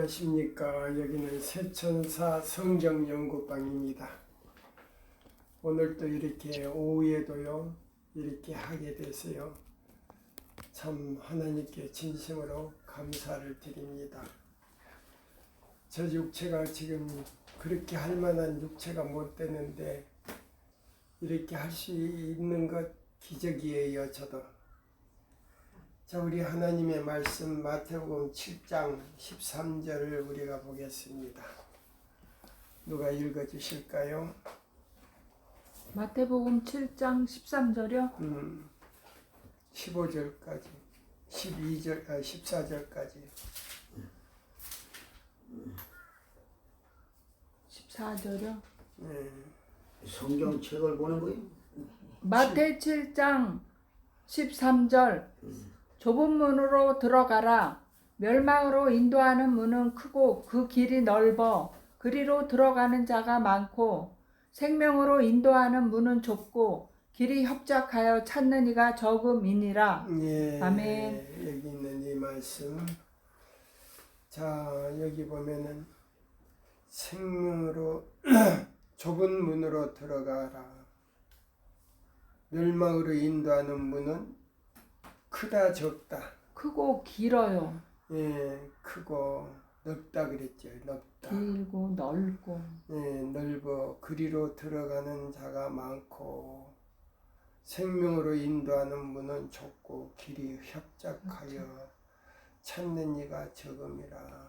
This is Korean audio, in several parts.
안녕하십니까. 여기는 세천사 성경연구방입니다. 오늘도 이렇게 오후에도요 이렇게 하게 돼서요 참 하나님께 진심으로 감사를 드립니다. 저 육체가 지금 그렇게 할 만한 육체가 못 되는데 이렇게 할 수 있는 것 기적이에요. 저도. 자, 우리 하나님의 말씀 마태복음 7장 13절을 우리가 보겠습니다. 누가 읽어주실까요? 마태복음 7장 13절이요? 15절까지 14절까지 14절이요? 네. 성경책을 보는 거예요? 마태 7장 13절 좁은 문으로 들어가라. 멸망으로 인도하는 문은 크고 그 길이 넓어 그리로 들어가는 자가 많고 생명으로 인도하는 문은 좁고 길이 협착하여 찾는 이가 적음이니라. 예, 아멘. 여기 있는 이 말씀. 자, 여기 보면은 생명으로 좁은 문으로 들어가라. 멸망으로 인도하는 문은 크다 적다. 크고 길어요. 예, 크고 넓다 그랬죠. 넓다. 길고 넓고. 예, 넓어 그리로 들어가는 자가 많고 생명으로 인도하는 문은 좁고 길이 협착하여 찾는 이가 적음이라.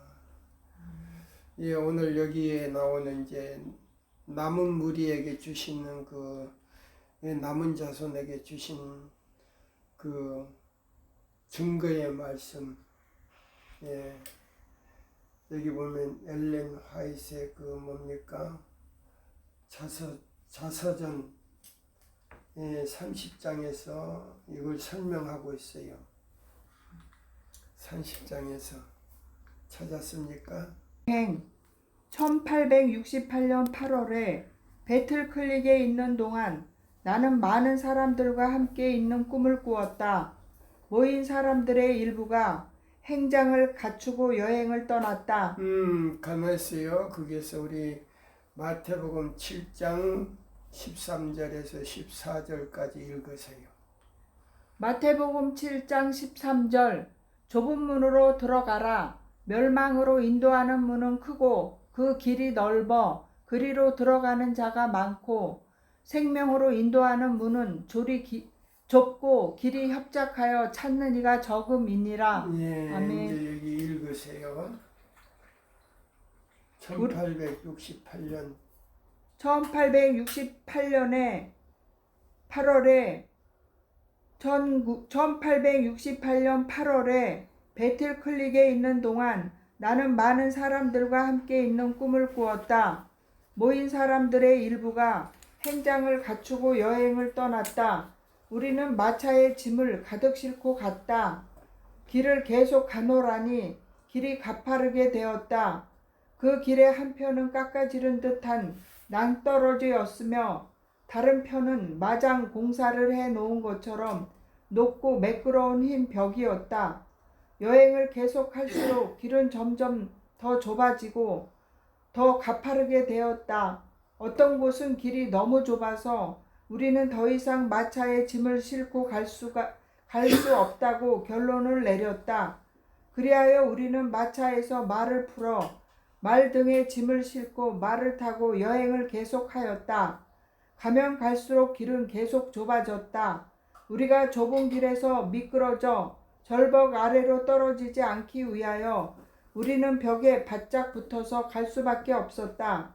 예, 오늘 여기에 나오는 이제 남은 무리에게 주시는 그 남은 자손에게 주신 그 증거의 말씀. 예, 여기 보면 엘렌 화이트의 그 뭡니까? 자서전 30장에서 이걸 설명하고 있어요. 30장에서 찾았습니까? 1868년 8월에 배틀클릭에 있는 동안 나는 많은 사람들과 함께 있는 꿈을 꾸었다. 모인 사람들의 일부가 행장을 갖추고 여행을 떠났다. 가만히 있어요. 거기에서 우리 마태복음 7장 13절에서 14절까지 읽으세요. 마태복음 7장 13절 좁은 문으로 들어가라. 멸망으로 인도하는 문은 크고 그 길이 넓어 그리로 들어가는 자가 많고 생명으로 인도하는 문은 좁고 길이 협착하여 찾는 이가 적음이니라. 예, 아멘. 이제 여기 읽으세요. 1868년 1868년에 8월에 1868년 8월에 배틀클릭에 있는 동안 나는 많은 사람들과 함께 있는 꿈을 꾸었다. 모인 사람들의 일부가 행장을 갖추고 여행을 떠났다. 우리는 마차에 짐을 가득 싣고 갔다. 길을 계속 가노라니 길이 가파르게 되었다. 그 길의 한 편은 깎아지른 듯한 낭떠러지였으며 다른 편은 마장 공사를 해놓은 것처럼 높고 매끄러운 흰 벽이었다. 여행을 계속할수록 길은 점점 더 좁아지고 더 가파르게 되었다. 어떤 곳은 길이 너무 좁아서 우리는 더 이상 마차에 짐을 싣고 갈 수 없다고 결론을 내렸다. 그리하여 우리는 마차에서 말을 풀어 말 등에 짐을 싣고 말을 타고 여행을 계속하였다. 가면 갈수록 길은 계속 좁아졌다. 우리가 좁은 길에서 미끄러져 절벽 아래로 떨어지지 않기 위하여 우리는 벽에 바짝 붙어서 갈 수밖에 없었다.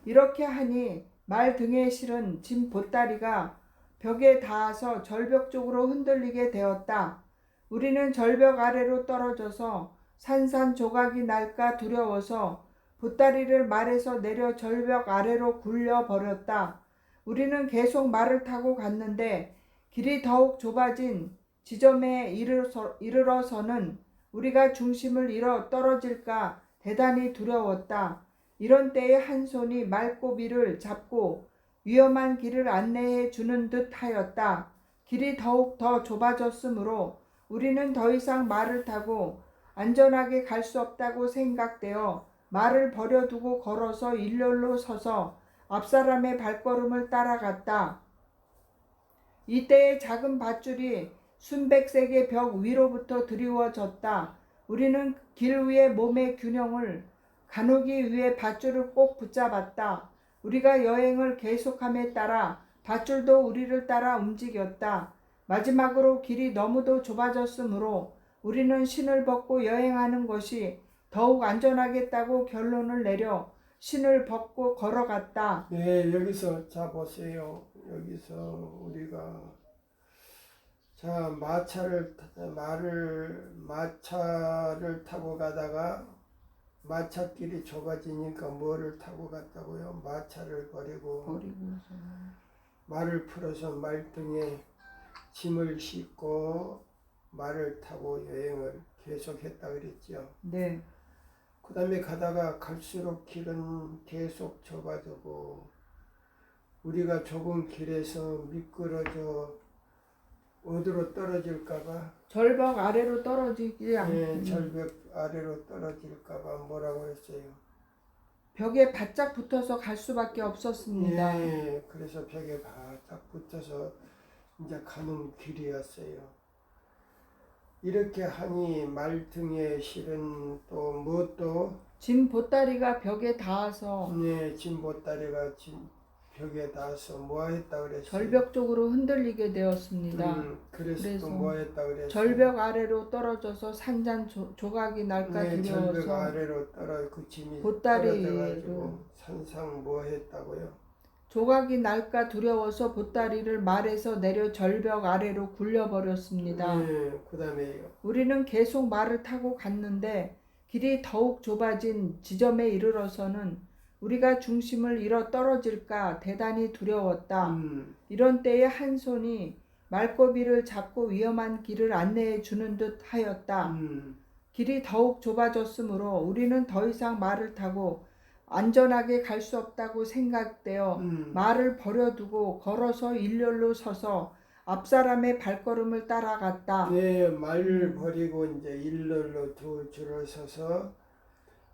이렇게 하니 말 등에 실은 짐 보따리가 벽에 닿아서 절벽 쪽으로 흔들리게 되었다. 우리는 절벽 아래로 떨어져서 산산조각이 날까 두려워서 보따리를 말에서 내려 절벽 아래로 굴려버렸다. 우리는 계속 말을 타고 갔는데 길이 더욱 좁아진 지점에 이르러서는 우리가 중심을 잃어 떨어질까 대단히 두려웠다. 이런 때에 한 손이 말고비를 잡고 위험한 길을 안내해 주는 듯 하였다. 길이 더욱 더 좁아졌으므로 우리는 더 이상 말을 타고 안전하게 갈 수 없다고 생각되어 말을 버려두고 걸어서 일렬로 서서 앞사람의 발걸음을 따라갔다. 이때에 작은 밧줄이 순백색의 벽 위로부터 드리워졌다. 우리는 길 위에 몸의 균형을 가누기 위해 밧줄을 꼭 붙잡았다. 우리가 여행을 계속함에 따라 밧줄도 우리를 따라 움직였다. 마지막으로 길이 너무도 좁아졌으므로 우리는 신을 벗고 여행하는 것이 더욱 안전하겠다고 결론을 내려 신을 벗고 걸어갔다. 네, 여기서 자 보세요. 여기서 우리가 자 마차를 타고 가다가 마차길이 좁아지니까 뭐를 타고 갔다고요? 마차를 버리고 말을 풀어서 말등에 짐을 싣고 말을 타고 여행을 계속했다 그랬죠. 네. 그 다음에 가다가 갈수록 길은 계속 좁아지고 우리가 좁은 길에서 미끄러져 어디로 떨어질까봐 절벽 아래로 떨어지지 않고 네, 절벽 아래로 떨어질까봐 뭐라고 했어요. 벽에 바짝 붙어서 갈 수밖에 없었습니다. 예, 그래서 벽에 바짝 붙어서 이제 가는 길이었어요. 이렇게 하니 말등에 실은 또 무엇도 짐 보따리가 벽에 닿아서 네, 짐 보따리가 벽에 닿아서 뭐 했다 그랬어요? 절벽 쪽으로 흔들리게 되었습니다. 그래서 또 뭐 했다 그랬어요? 절벽 아래로 떨어져서 산잔 조각이 날까 네, 절벽 두려워서 아래로 떨어 그 짐이 보따리를 떨어져가지고 산상 뭐 했다고요? 조각이 날까 두려워서 보따리를 말에서 내려 절벽 아래로 굴려버렸습니다. 네, 그 다음에요. 우리는 계속 말을 타고 갔는데 길이 더욱 좁아진 지점에 이르러서는 우리가 중심을 잃어 떨어질까 대단히 두려웠다. 이런 때에 한 손이 말고비를 잡고 위험한 길을 안내해 주는 듯 하였다. 길이 더욱 좁아졌으므로 우리는 더 이상 말을 타고 안전하게 갈 수 없다고 생각되어 말을 버려두고 걸어서 일렬로 서서 앞사람의 발걸음을 따라갔다. 네, 말을 버리고 이제 일렬로 두 줄을 서서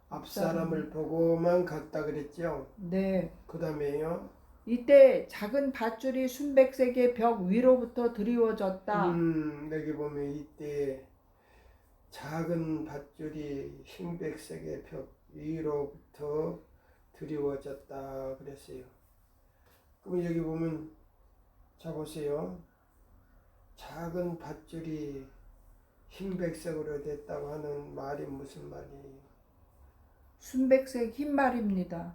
앞사람을 보고만 갔다 그랬죠. 네. 그 다음에요. 이때 작은 밧줄이 순백색의 벽 위로부터 드리워졌다. 여기 보면 이때 작은 밧줄이 흰백색의 벽 위로부터 드리워졌다 그랬어요. 그럼 여기 보면 자 보세요. 작은 밧줄이 흰백색으로 됐다고 하는 말이 무슨 말이에요? 순백색 흰 말입니다.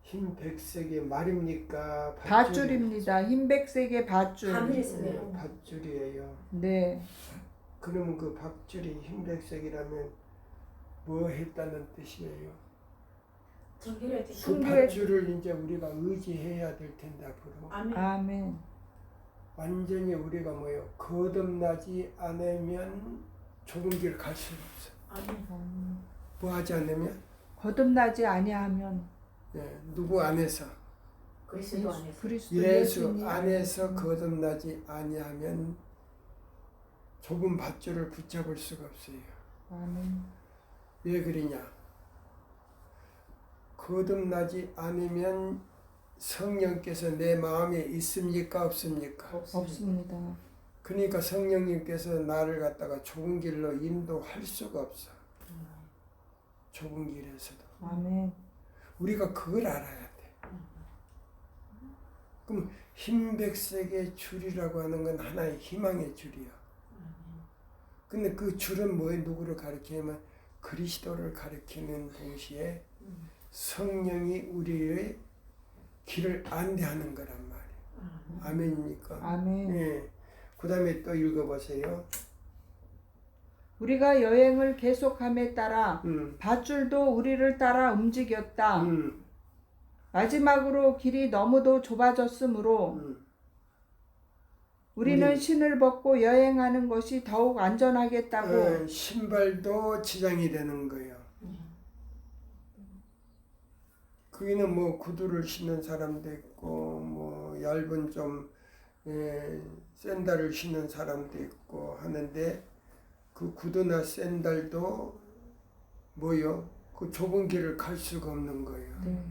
흰백색의 말입니까? 밧줄입니다. 흰백색의 밧줄. 네, 밧줄이에요. 네. 그러면 그 밧줄이 흰백색이라면 뭐 했다는 뜻이에요? 그 순교의 밧줄을 이제 우리가 의지해야 될 텐데 앞으로 아멘. 완전히 우리가 뭐예요? 거듭나지 않으면 좁은 길 갈 수가 없어. 뭐 하지 않으면? 거듭나지 아니하면 네, 누구 안에서? 그리스도 안에서. 그리스도 예수 예수님 안에서 거듭나지 아니하면 좁은 밧줄을 붙잡을 수가 없어요. 아멘. 왜 그러냐? 거듭나지 않으면 성령께서 내 마음에 있습니까? 없습니까? 없습니다. 그러니까 성령님께서 나를 갖다가 좁은 길로 인도할 수가 없어. 좁은 길에서도. 아멘. 우리가 그걸 알아야 돼. 그럼 흰백색의 줄이라고 하는 건 하나의 희망의 줄이야. 근데 그 줄은 뭐에 누구를 가리키냐면 그리스도를 가리키는 동시에 성령이 우리의 길을 안내하는 거란 말이에요. 아멘입니까? 아멘. 예. 그 다음에 또 읽어보세요. 우리가 여행을 계속함에 따라 밧줄도 우리를 따라 움직였다. 마지막으로 길이 너무도 좁아졌으므로 우리는 신을 벗고 여행하는 것이 더욱 안전하겠다고 신발도 지장이 되는 거예요. 거기는 뭐 구두를 신는 사람도 있고 뭐 얇은 좀 샌들을 신는 사람도 있고 하는데 그 구두나 샌들도 뭐요? 그 좁은 길을 갈 수가 없는 거예요. 네.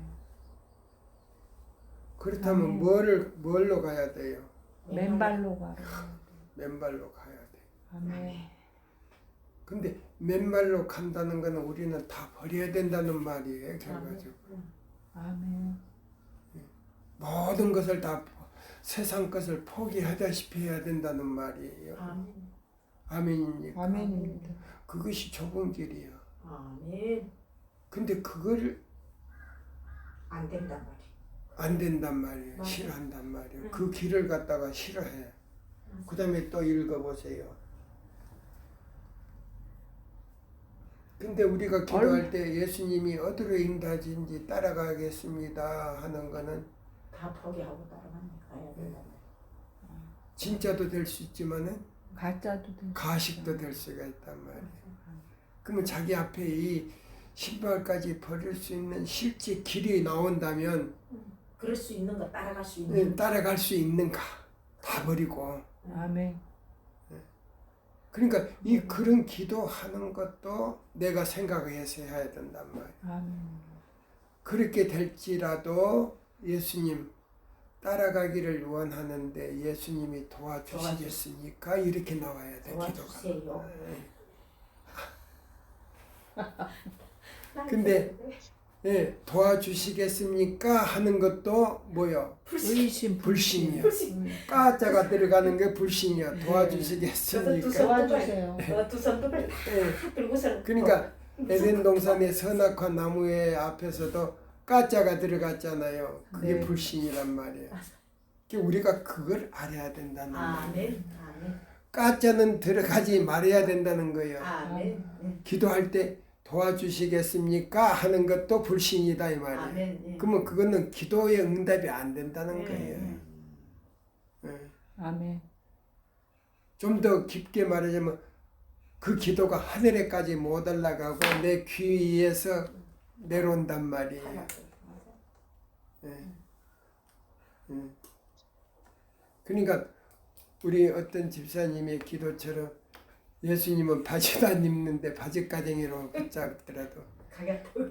그렇다면 아멘. 뭘로 가야 돼요? 맨발로 가라. 맨발로 가야 돼. 아멘. 근데 맨발로 간다는 거는 우리는 다 버려야 된다는 말이에요, 결과적으로. 아멘. 모든 것을 다 세상 것을 포기하다시피 해야 된다는 말이에요. 아멘. 아멘입니까? 아멘입니다. 그것이 좁은 길이야. 아멘. 근데 그걸 안 된단 말이야. 안 된단 말이에요. 맞아. 싫어한단 말이에요. 그 길을 갖다가 싫어해. 그 다음에 또 읽어보세요. 근데 우리가 기도할 때 예수님이 어디로 인도하신지 따라가겠습니다 하는 거는 다 포기하고 가야 된단 말이야. 진짜도 될 수 있지만은 가짜도 돼. 가식도 될 수가 있단 말이에요. 그러면 자기 앞에 이 신발까지 버릴 수 있는 실제 길이 나온다면 그럴 수 있는 거 따라갈 수 있는. 따라갈 수 있는가? 다 버리고. 아멘. 그러니까 이 그런 기도하는 것도 내가 생각해서 해야 된단 말이에요. 아멘. 그렇게 될지라도 예수님 따라가기를 원하는데 예수님이 도와주시겠습니까? 이렇게 나와야 돼, 도와주세요. 기도가. 근데 도와주시겠습니까? 하는 것도 뭐요? 의심, 불신이야. 불신. 까자가 들어가는 게 불신이야. 저도 도와주시겠습니까? 도와주세요. 두 손톱을 다 들고서. 그러니까 에덴 동산의 선악과 나무의 앞에서도 까자가 들어갔잖아요. 그게 네. 불신이란 말이에요. 그러니까 우리가 그걸 알아야 된다는 말이에요. 아멘. 아멘. 까자는 들어가지 말아야 된다는 거예요. 아멘. 기도할 때 도와주시겠습니까? 하는 것도 불신이다 이 말이에요. 아멘. 그러면 그거는 기도의 응답이 안 된다는 거예요. 아멘. 좀 더 깊게 말하자면 그 기도가 하늘에까지 못 올라가고 내 귀 위에서 내려온단 말이에요. 그러니까 우리 어떤 집사님의 기도처럼 예수님은 바지도 안 입는데 바지가쟁이로 붙잡더라도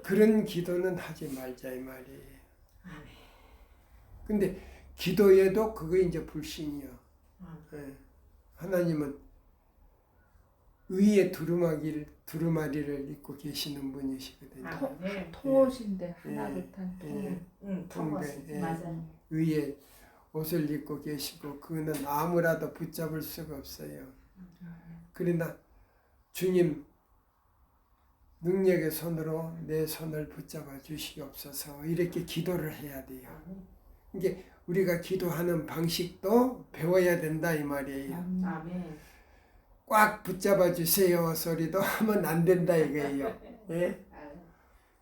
그런 기도는 하지 말자 이 말이에요. 근데 기도에도 그거 이제 불신이요. 하나님은 의의 두루마리를 입고 계시는 분이시거든요. 토옷인데 하나를 탄 토옷. 통배, 맞아요. 의의 옷을 입고 계시고 그거는 아무라도 붙잡을 수가 없어요. 그러나 주님 능력의 손으로 내 손을 붙잡아 주시옵소서 이렇게 기도를 해야 돼요. 이게 우리가 기도하는 방식도 배워야 된다 이 말이에요. 아멘. 꽉 붙잡아 주세요 소리도 하면 안 된다 이거예요. 예?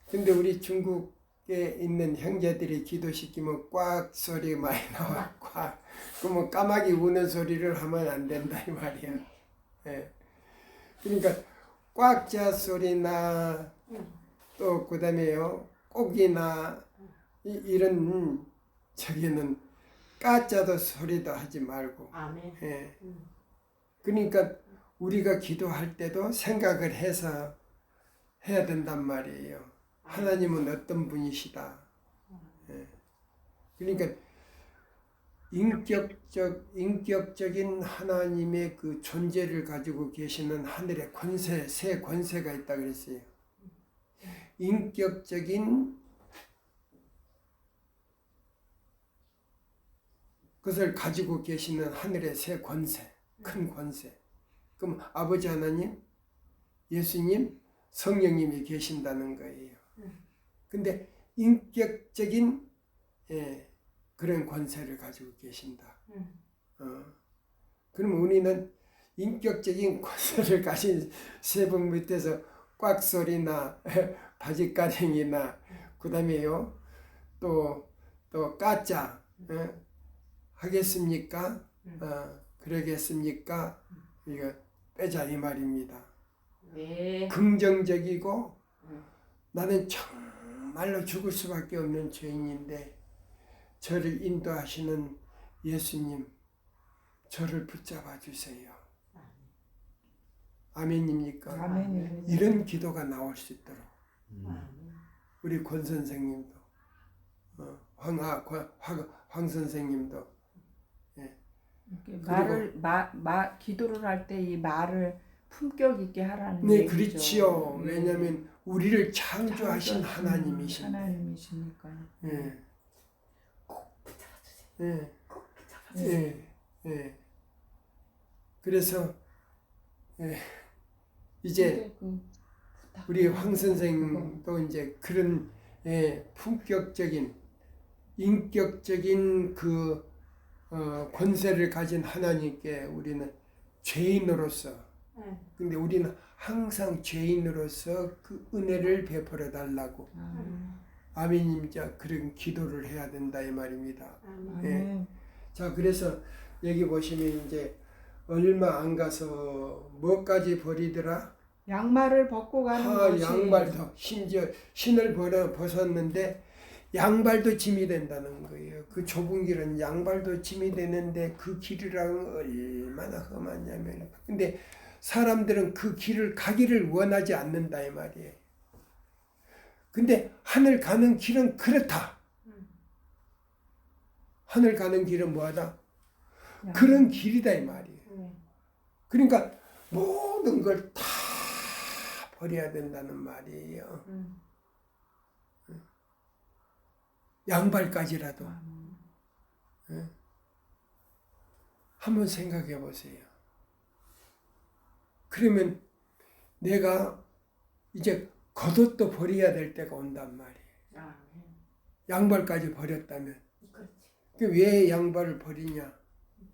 근데 우리 중국에 있는 형제들이 기도시키면 꽉 소리 많이 나와. 꽉. 그러면 까마귀 우는 소리를 하면 안 된다 이 말이야. 예. 그러니까 꽉자 소리나 또 그다음에요 꼭이나 이런 저기는 까짜도 소리도 하지 말고. 아멘. 예. 그러니까 우리가 기도할 때도 생각을 해서 해야 된단 말이에요. 하나님은 어떤 분이시다. 예. 그러니까 인격적인 하나님의 그 존재를 가지고 계시는 하늘의 권세, 새 권세가 있다 그랬어요. 인격적인 것을 가지고 계시는 하늘의 새 권세, 큰 권세. 그럼 아버지 하나님, 예수님, 성령님이 계신다는 거예요. 근데 인격적인 그런 권세를 가지고 계신다. 그럼 우리는 인격적인 권세를 가진 세 분 밑에서 꽉 소리나 바지가랭이나 그다음에요 또 까짜 하겠습니까? 그러겠습니까? 이거 빼자 이 말입니다. 네. 긍정적이고 나는 정말로 죽을 수밖에 없는 죄인인데 저를 인도하시는 예수님 저를 붙잡아 주세요. 아멘입니까? 아멘입니다. 이런 기도가 나올 수 있도록 아멘. 우리 권 선생님도 황 선생님도 이렇게 말을 기도를 할 때 이 말을 품격 있게 하라는 네, 얘기죠. 그렇지요. 예. 왜냐하면 우리를 창조하신 하나님이십니다. 하나님이시니까요. 예, 꼭 붙잡아주세요. 예, 꼭 붙잡아주세요. 예, 예. 그래서 이제 우리 황 선생도 이제 그런 품격적인 인격적인 그 권세를 가진 하나님께 우리는 죄인으로서 근데 우리는 항상 죄인으로서 그 은혜를 베풀어 달라고 아멘입니다. 그런 기도를 해야 된다 이 말입니다. 아멘. 자, 그래서 여기 보시면 이제 얼마 안 가서 뭐까지 버리더라? 양말을 벗고 가는 것이 양발도 심지어 신을 벗었는데 양발도 짐이 된다는 거예요. 그 좁은 길은 양발도 짐이 되는데 그 길이랑 얼마나 험하냐면 근데 사람들은 그 길을 가기를 원하지 않는다 이 말이에요. 근데 하늘 가는 길은 그렇다. 하늘 가는 길은 뭐하다? 그런 길이다 이 말이에요. 그러니까 모든 걸 다 버려야 된다는 말이에요. 양발까지라도. 한번 생각해 보세요. 그러면 내가 이제 겉옷도 버려야 될 때가 온단 말이에요. 양발까지 버렸다면. 그렇지. 왜 양발을 버리냐?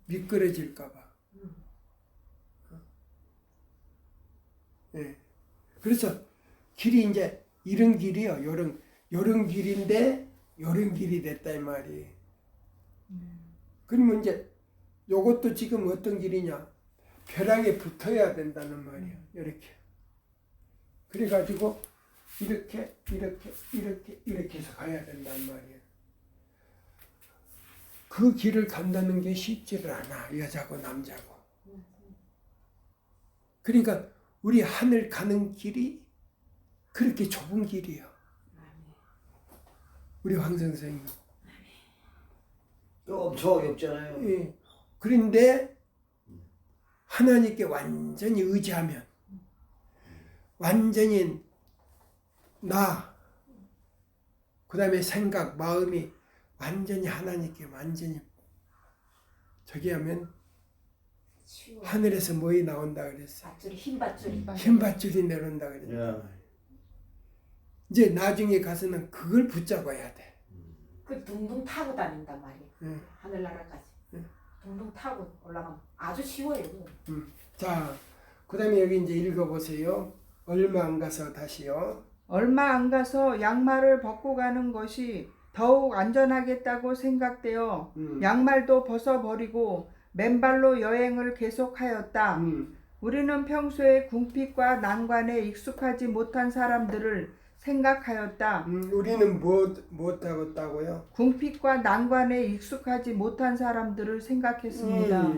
미끄러질까 봐. 예. 그래서 길이 이제 이런 길이요. 요런 길인데 요런 길이 됐다 이 말이에요. 그러면 이제 요것도 지금 어떤 길이냐? 벼랑에 붙어야 된다는 말이에요. 이렇게. 그래가지고 이렇게 해서 가야 된단 말이에요. 그 길을 간다는 게 쉽지를 않아. 여자고 남자고. 그러니까 우리 하늘 가는 길이 그렇게 좁은 길이에요. 우리 황 선생님. 엄청 어렵잖아요. 예. 그런데 하나님께 완전히 의지하면 완전히 그 다음에 생각, 마음이 완전히 하나님께 완전히 저기 하면 치워. 하늘에서 뭐이 나온다 그랬어. 밧줄이 흰 밧줄이. 흰밧줄이 내려온다 그랬어. 야, 이제 나중에 가서는 그걸 붙잡아야 돼. 그 둥둥 타고 다닌단 말이에요. 응. 하늘나라까지. 응. 둥둥 타고 올라가면 아주 쉬워요. 그거. 자, 그 다음에 여기 이제 읽어보세요. 얼마 안 가서 다시요. 얼마 안 가서 양말을 벗고 가는 것이 더욱 안전하겠다고 생각되어 양말도 벗어버리고 맨발로 여행을 계속하였다. 우리는 평소에 궁핍과 난관에 익숙하지 못한 사람들을 생각하였다. 우리는 못하겠다고요? 궁핍과 난관에 익숙하지 못한 사람들을 생각했습니다.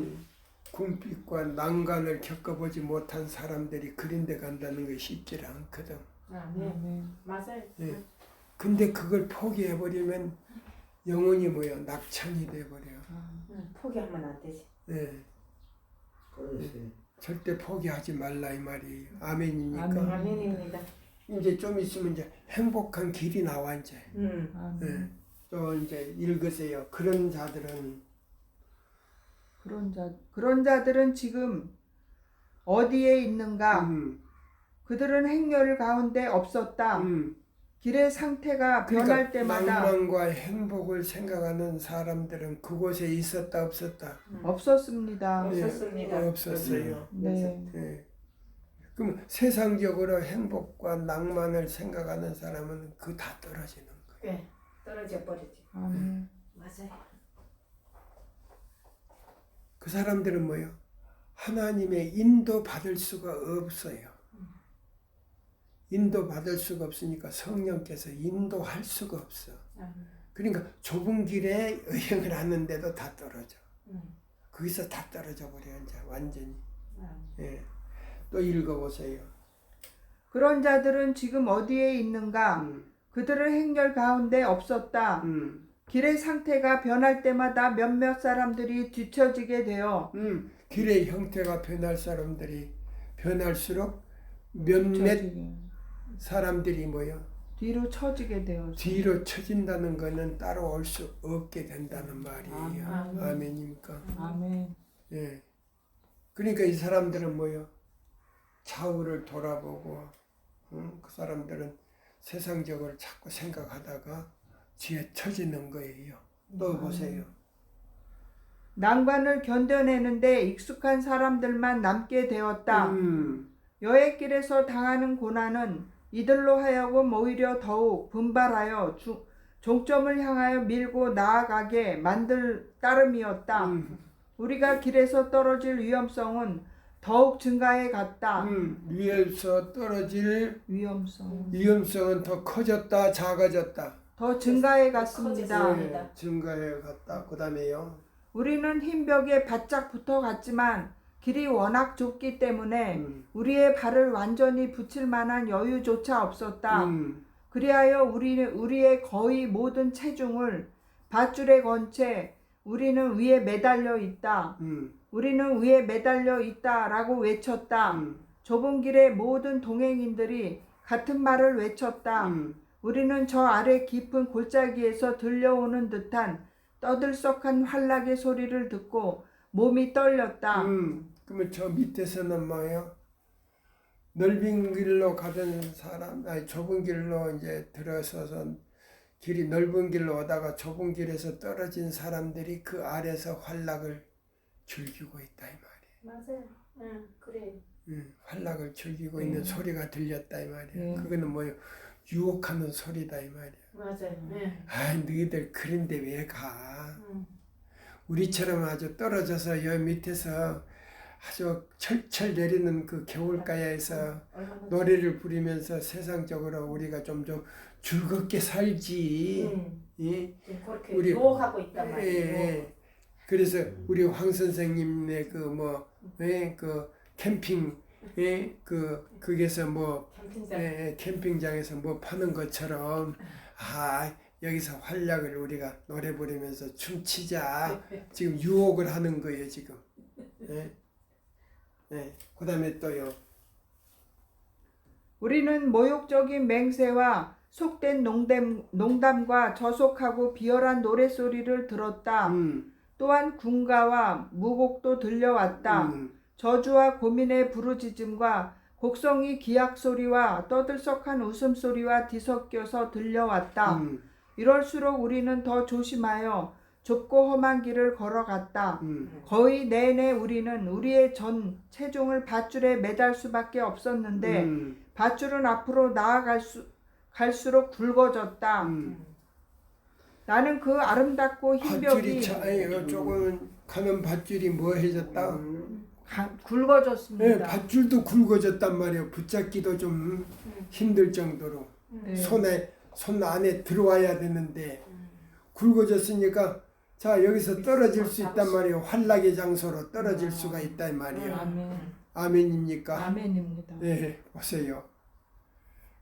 궁핍과 난관을 겪어보지 못한 사람들이 그런 데 간다는 게 쉽지 않거든. 네. 맞아요. 예. 근데 그걸 포기해버리면 영혼이 뭐야? 낙천이 돼버려요. 포기하면 안 되지. 예. 그러세요. 절대 포기하지 말라 이 말이에요. 아멘이니까. 아멘. 아멘입니다. 이제 좀 있으면 이제 행복한 길이 나와 이제. 아멘. 예. 또 이제 읽으세요. 그런 자들은 그런 자들은 지금 어디에 있는가? 그들은 행렬 가운데 없었다. 길의 상태가 변할 때마다 낭만과 행복을 생각하는 사람들은 그곳에 있었다 없었다? 없었습니다. 없었습니다. 없었어요. 네. 예. 그럼 세상적으로 행복과 낭만을 생각하는 사람은 그 다 떨어지는 거예요. 네. 떨어져 버리지. 아멘. 맞아요. 그 사람들은 뭐예요? 하나님의 인도 받을 수가 없어요. 인도 받을 수가 없으니까 성령께서 인도할 수가 없어. 그러니까 좁은 길에 여행을 하는데도 다 떨어져. 거기서 다 떨어져 버려 이제 완전히. 예. 또 읽어보세요. 그런 자들은 지금 어디에 있는가? 그들은 행렬 가운데 없었다. 길의 상태가 변할 때마다 몇몇 사람들이 뒤처지게 되어 길의 형태가 변할 사람들이 변할수록 몇몇 사람들이 뭐요? 뒤로 처지게 되어 뒤로 처진다는 것은 따로 올 수 없게 된다는 말이에요. 아멘. 아멘입니까? 아멘. 예. 그러니까 이 사람들은 뭐요? 좌우를 돌아보고, 그 사람들은 세상적으로 자꾸 생각하다가 뒤에 처지는 거예요. 또 보세요. 난관을 견뎌내는데 익숙한 사람들만 남게 되었다. 여행길에서 당하는 고난은 이들로 하여금 오히려 더욱 분발하여 종점을 향하여 밀고 나아가게 만들 따름이었다. 우리가 길에서 떨어질 위험성은 더욱 증가해 갔다. 위에서 떨어질 위험성은 더 커졌다, 작아졌다. 더 증가해 갔습니다. 네, 증가해 갔다. 그 다음에요. 우리는 흰 벽에 바짝 붙어 갔지만 길이 워낙 좁기 때문에 우리의 발을 완전히 붙일 만한 여유조차 없었다. 그리하여 우리의 거의 모든 체중을 밧줄에 건 채 우리는 위에 매달려 있다. 우리는 위에 매달려 있다라고 외쳤다. 좁은 길의 모든 동행인들이 같은 말을 외쳤다. 우리는 저 아래 깊은 골짜기에서 들려오는 듯한 떠들썩한 환락의 소리를 듣고 몸이 떨렸다. 그러면 저 밑에서는 뭐예요? 넓은 길로 가던 사람, 아니 좁은 길로 이제 들어서서 길이 넓은 길로 오다가 좁은 길에서 떨어진 사람들이 그 아래서 환락을 즐기고 있다 이 말이에요. 맞아요. 응, 그래. 환락을 즐기고 있는 소리가 들렸다 이 말이에요. 그거는 뭐예요? 유혹하는 소리다 이 말이에요. 맞아요. 네. 아, 너희들 그런데 왜 가? 우리처럼 아주 떨어져서 여 밑에서 아주 철철 내리는 그 겨울가야에서 노래를 부르면서 세상적으로 우리가 좀 즐겁게 살지. 예? 그렇게 우리- 유혹하고 있단 말이에요. 예. 그래서 우리 황 선생님네 그 캠핑 거기서 캠핑장. 캠핑장에서 뭐 파는 것처럼 여기서 활락을 우리가 노래 부르면서 춤추자. 지금 유혹을 하는 거예요 지금. 그 다음에 또요. 우리는 모욕적인 맹세와 속된 농담과 저속하고 비열한 노랫소리를 들었다. 또한 군가와 무곡도 들려왔다. 저주와 고민의 부르짖음과 곡성이 기악 소리와 떠들썩한 웃음소리와 뒤섞여서 들려왔다. 이럴수록 우리는 더 조심하여 좁고 험한 길을 걸어갔다. 거의 내내 우리는 우리의 전 체중을 밧줄에 매달 수밖에 없었는데 밧줄은 앞으로 갈수록 굵어졌다. 나는 그 아름답고 흰 벽이 조금 가는 밧줄이 뭐 해졌다? 굵어졌습니다. 밧줄도 굵어졌단 말이에요. 붙잡기도 좀 힘들 정도로. 네. 손 안에 들어와야 되는데 굵어졌으니까 자 여기서 떨어질 수 있단 말이에요. 환락의 장소로 떨어질 수가 있단 말이에요. 아멘. 아멘입니까? 아멘입니다. 네, 보세요.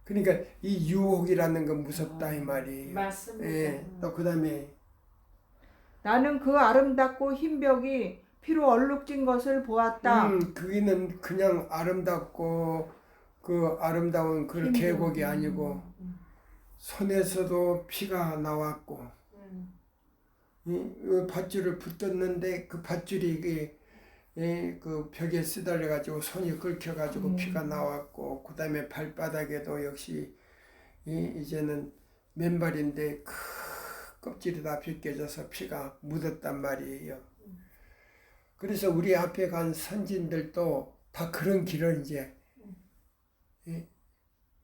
그러니까 이 유혹이라는 건 무섭다 이 말이에요. 맞습니다. 또 그다음에 나는 그 아름답고 흰 벽이 피로 얼룩진 것을 보았다. 그기는 그냥 아름답고 그 아름다운 그 계곡이 아니고 손에서도 피가 나왔고 이 밧줄을 붙었는데 그 밧줄이 그 벽에 쓰달려 가지고 손이 긁혀 가지고 피가 나왔고 그다음에 발바닥에도 역시 이제는 맨발인데 껍질이 다 벗겨져서 피가 묻었단 말이에요. 그래서 우리 앞에 간 선진들도 다 그런 길을 이제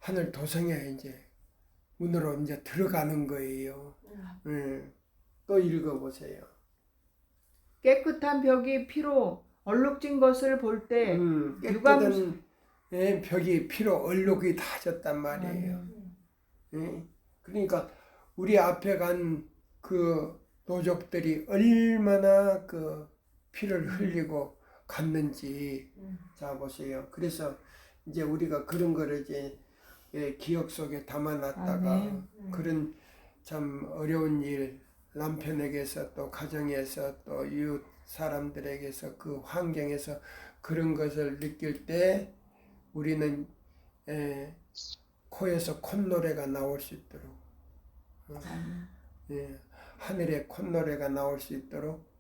하늘 도성에 이제 문으로 이제 들어가는 거예요. 또 읽어보세요. 깨끗한 벽이 피로 얼룩진 것을 볼 때 깨끗한 벽이 피로 얼룩이 다 졌단 말이에요. 그러니까 우리 앞에 간 그 노족들이 얼마나 그 피를 흘리고 갔는지 자 보세요. 그래서 이제 우리가 그런 거를 이제 기억 속에 담아놨다가 아멘. 그런 참 어려운 일 남편에게서 또 가정에서 또 이웃 사람들에게서 그 환경에서 그런 것을 느낄 때 우리는 코에서 콧노래가 나올 수 있도록 하늘에 콧노래가 나올 수 있도록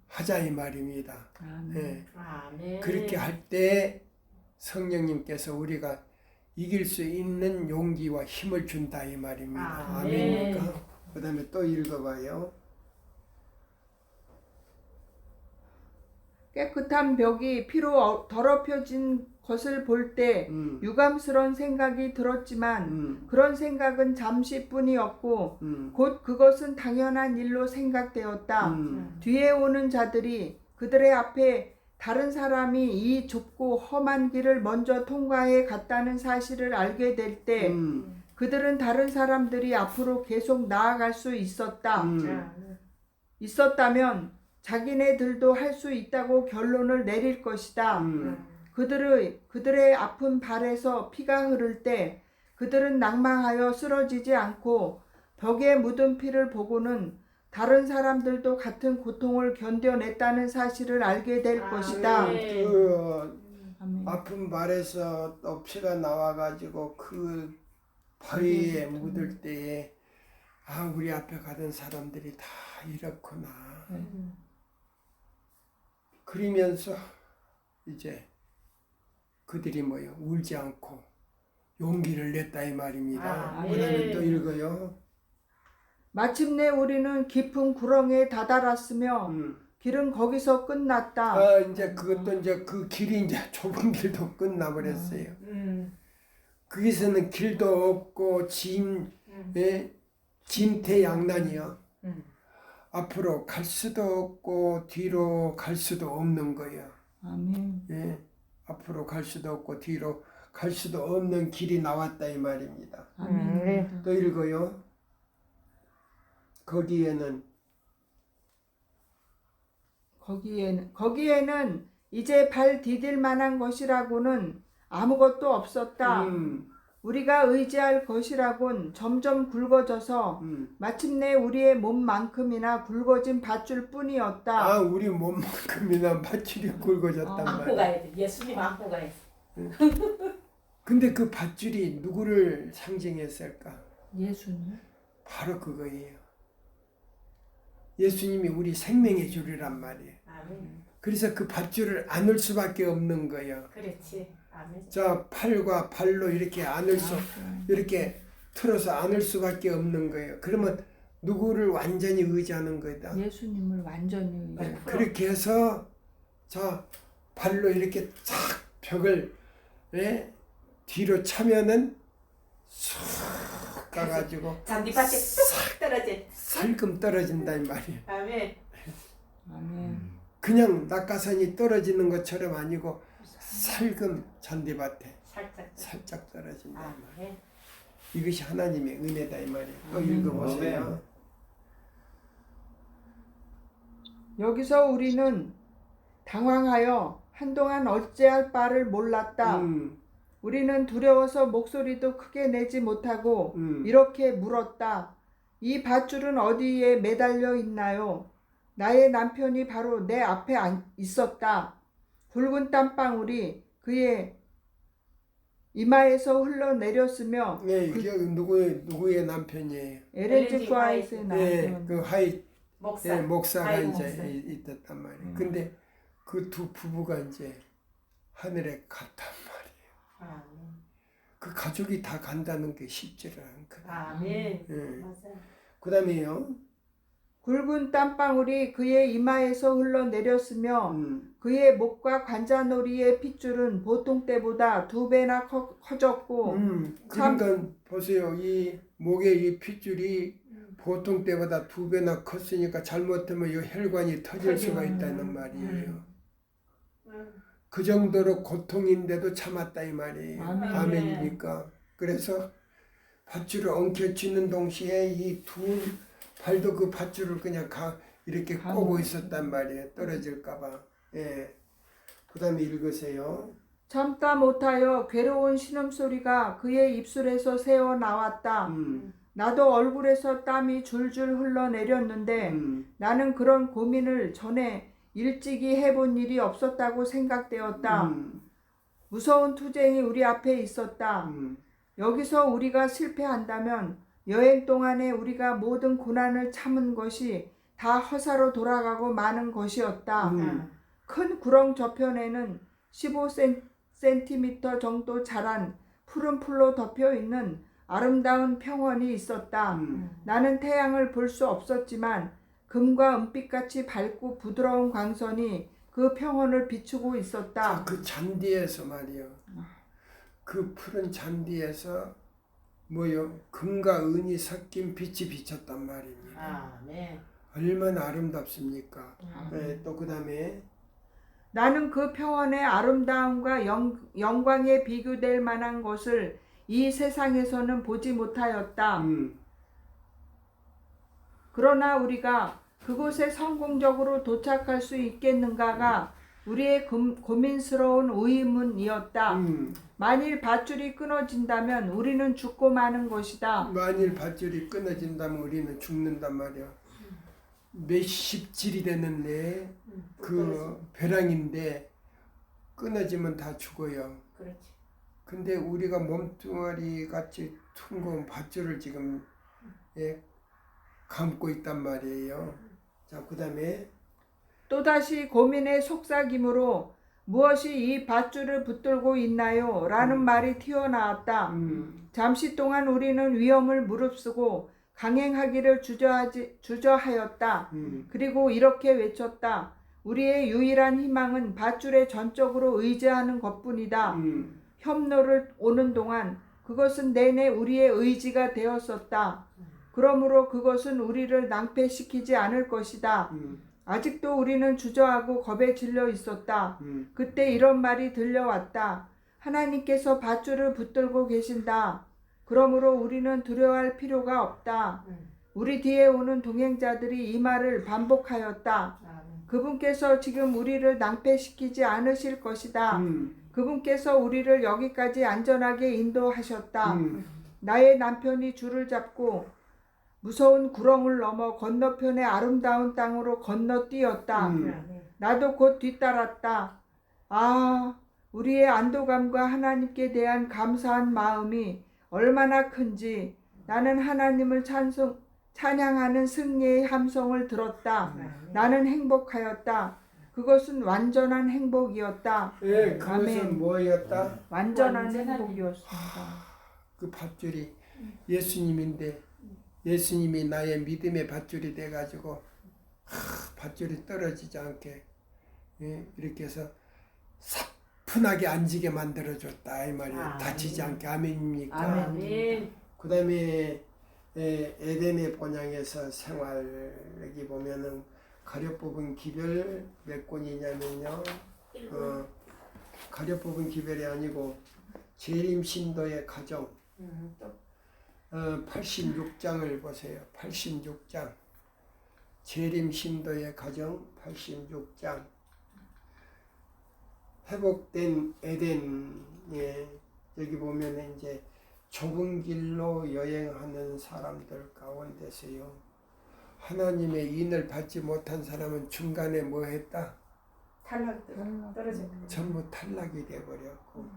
하자 이 말입니다. 아멘. 아멘. 그렇게 할 때 성령님께서 우리가 이길 수 있는 용기와 힘을 준다 이 말입니다. 아멘. 아멘입니까? 그 다음에 또 읽어봐요. 깨끗한 벽이 피로 더럽혀진 것을 볼 때 유감스러운 생각이 들었지만 그런 생각은 잠시뿐이었고 곧 그것은 당연한 일로 생각되었다. 뒤에 오는 자들이 그들의 앞에 다른 사람이 이 좁고 험한 길을 먼저 통과해 갔다는 사실을 알게 될 때 그들은 다른 사람들이 앞으로 계속 나아갈 수 있었다면 자기네들도 할 수 있다고 결론을 내릴 것이다. 그들의 아픈 발에서 피가 흐를 때 그들은 낭망하여 쓰러지지 않고 벽에 묻은 피를 보고는 다른 사람들도 같은 고통을 견뎌냈다는 사실을 알게 될 것이다. 아멘. 아픈 발에서 또 피가 나와가지고 그 바위에 묻을 때에 우리 앞에 가던 사람들이 다 이렇구나. 그러면서 이제 그들이 울지 않고 용기를 냈다 이 말입니다. 그 다음에 또 읽어요. 마침내 우리는 깊은 구렁에 다다랐으며 길은 거기서 끝났다. 이제 그것도 이제 그 길이 이제 좁은 길도 끝나버렸어요. 거기서는 길도 없고 진퇴양난이요. 앞으로 갈 수도 없고 뒤로 갈 수도 없는 거예요. 아멘. 앞으로 갈 수도 없고 뒤로 갈 수도 없는 길이 나왔다 이 말입니다. 아멘. 또 읽어요. 거기에는 이제 발 디딜 만한 것이라고는 아무것도 없었다. 우리가 의지할 것이라곤 점점 굵어져서 마침내 우리의 몸만큼이나 굵어진 밧줄 뿐이었다. 우리 몸만큼이나 밧줄이 굵어졌단 안고 말이야. 가야 돼. 예수님 안고 가야 돼. 근데 그 밧줄이 누구를 상징했을까? 예수님. 바로 그거예요. 예수님이 우리 생명의 줄이란 말이에요. 아멘. 그래서 그 밧줄을 안을 수밖에 없는 거예요. 그렇지. 아멘. 자, 팔과 발로 이렇게 이렇게 틀어서 안을 수밖에 없는 거예요. 그러면 누구를 완전히 의지하는 거다. 예수님을 완전히 의지해. 그렇게 해서 자, 발로 이렇게 싹 벽을 뒤로 차면은 쑥 가가지고 잔디밭에 뚝 떨어져. 살금 떨어진다 이 말이에요. 아멘. 아멘. 그냥 낙하산이 떨어지는 것처럼 아니고 살금 잔디밭에 살짝 떨어진다 이 말이에요. 아멘. 이것이 하나님의 은혜다 이 말이에요. 또 아멘. 읽어보세요. 여기서 우리는 당황하여 한동안 어찌할 바를 몰랐다. 우리는 두려워서 목소리도 크게 내지 못하고 이렇게 물었다. 이 밧줄은 어디에 매달려 있나요? 나의 남편이 바로 내 앞에 있었다. 굵은 땀방울이 그의 이마에서 흘러내렸으며 이게 누구의 남편이에요? LNG 화이트의 남편. 그 하이 목사. 목사가 아이고, 이제 목사. 있었단 말이에요. 근데 그 두 부부가 이제 하늘에 갔단 말이에요. 아멘. 그 가족이 다 간다는 게 쉽지를 않거든요. 아멘. 예. 맞아요. 그 다음에요. 굵은 땀방울이 그의 이마에서 흘러내렸으며 그의 목과 관자놀이의 핏줄은 보통 때보다 2배나 커졌고 그러니까 보세요. 이 목의 이 핏줄이 보통 때보다 2배나 컸으니까 잘못하면 이 혈관이 터질 수가 있다는 말이에요. 그 정도로 고통인데도 참았다 이 말이에요. 아멘. 아멘이니까. 그래서 밧줄을 엉켜쥐는 동시에 이 두 발도 그 밧줄을 그냥 이렇게 꼬고 있었단 말이에요. 떨어질까봐. 예. 그 다음에 읽으세요. 참다 못하여 괴로운 신음소리가 그의 입술에서 새어 나왔다. 나도 얼굴에서 땀이 줄줄 흘러내렸는데 나는 그런 고민을 전에 일찍이 해본 일이 없었다고 생각되었다. 무서운 투쟁이 우리 앞에 있었다. 여기서 우리가 실패한다면 여행 동안에 우리가 모든 고난을 참은 것이 다 허사로 돌아가고 마는 것이었다. 큰 구렁 저편에는 15cm 정도 자란 푸른 풀로 덮여 있는 아름다운 평원이 있었다. 나는 태양을 볼 수 없었지만 금과 은빛같이 밝고 부드러운 광선이 그 평원을 비추고 있었다. 자, 그 잔디에서 말이요. 그 푸른 잔디에서 뭐요? 금과 은이 섞인 빛이 비쳤단 말입니다. 아, 네. 얼마나 아름답습니까? 네, 또 그 다음에 나는 그 평원의 아름다움과 영광에 비교될 만한 것을 이 세상에서는 보지 못하였다. 그러나 우리가 그곳에 성공적으로 도착할 수 있겠는가가 우리의 고민스러운 의문이었다. 만일 밧줄이 끊어진다면 우리는 죽고 마는 것이다. 만일 밧줄이 끊어진다면 우리는 죽는단 말이야. 몇십 질이 되는데 그 벼랑인데 끊어지면 다 죽어요. 그렇지. 근데 우리가 몸뚱아리 같이 퉁거운 밧줄을 지금 감고 있단 말이에요. 자, 그 다음에 또다시 고민의 속삭임으로 무엇이 이 밧줄을 붙들고 있나요? 라는 말이 튀어나왔다. 잠시 동안 우리는 위험을 무릅쓰고 강행하기를 주저하였다. 그리고 이렇게 외쳤다. 우리의 유일한 희망은 밧줄에 전적으로 의지하는 것뿐이다. 협로를 오는 동안 그것은 내내 우리의 의지가 되었었다. 그러므로 그것은 우리를 낭패시키지 않을 것이다. 아직도 우리는 주저하고 겁에 질려 있었다. 그때 이런 말이 들려왔다. 하나님께서 밧줄을 붙들고 계신다. 그러므로 우리는 두려워할 필요가 없다. 우리 뒤에 오는 동행자들이 이 말을 반복하였다. 그분께서 지금 우리를 낭패시키지 않으실 것이다. 그분께서 우리를 여기까지 안전하게 인도하셨다. 나의 남편이 줄을 잡고 무서운 구렁을 넘어 건너편의 아름다운 땅으로 건너뛰었다. 나도 곧 뒤따랐다. 아, 우리의 안도감과 하나님께 대한 감사한 마음이 얼마나 큰지 나는 하나님을 찬양하는 승리의 함성을 들었다. 나는 행복하였다. 그것은 완전한 행복이었다. 예, 그것은 아멘. 뭐였다? 완전한 완전한 행복이었습니다. 그 밧줄이 예수님인데 예수님이 나의 믿음의 밧줄이 돼가지고 밧줄이 떨어지지 않게 이렇게 해서 사뿐하게 앉게 만들어줬다 이 말이에요. 다치지 않게. 아멘입니까? 아멘. 그 다음에 에덴의 본향에서 생활, 여기 보면은 가려 뽑은 기별 몇 권이냐면요. 가려 뽑은 기별이 아니고 재림 신도의 가정. 86장을 보세요. 86장. 재림 신도의 가정 86장. 회복된 에덴에 여기 보면 이제 좁은 길로 여행하는 사람들 가운데서요. 하나님의 인을 받지 못한 사람은 중간에 뭐 했다? 떨어져. 전부 탈락이 되어버렸고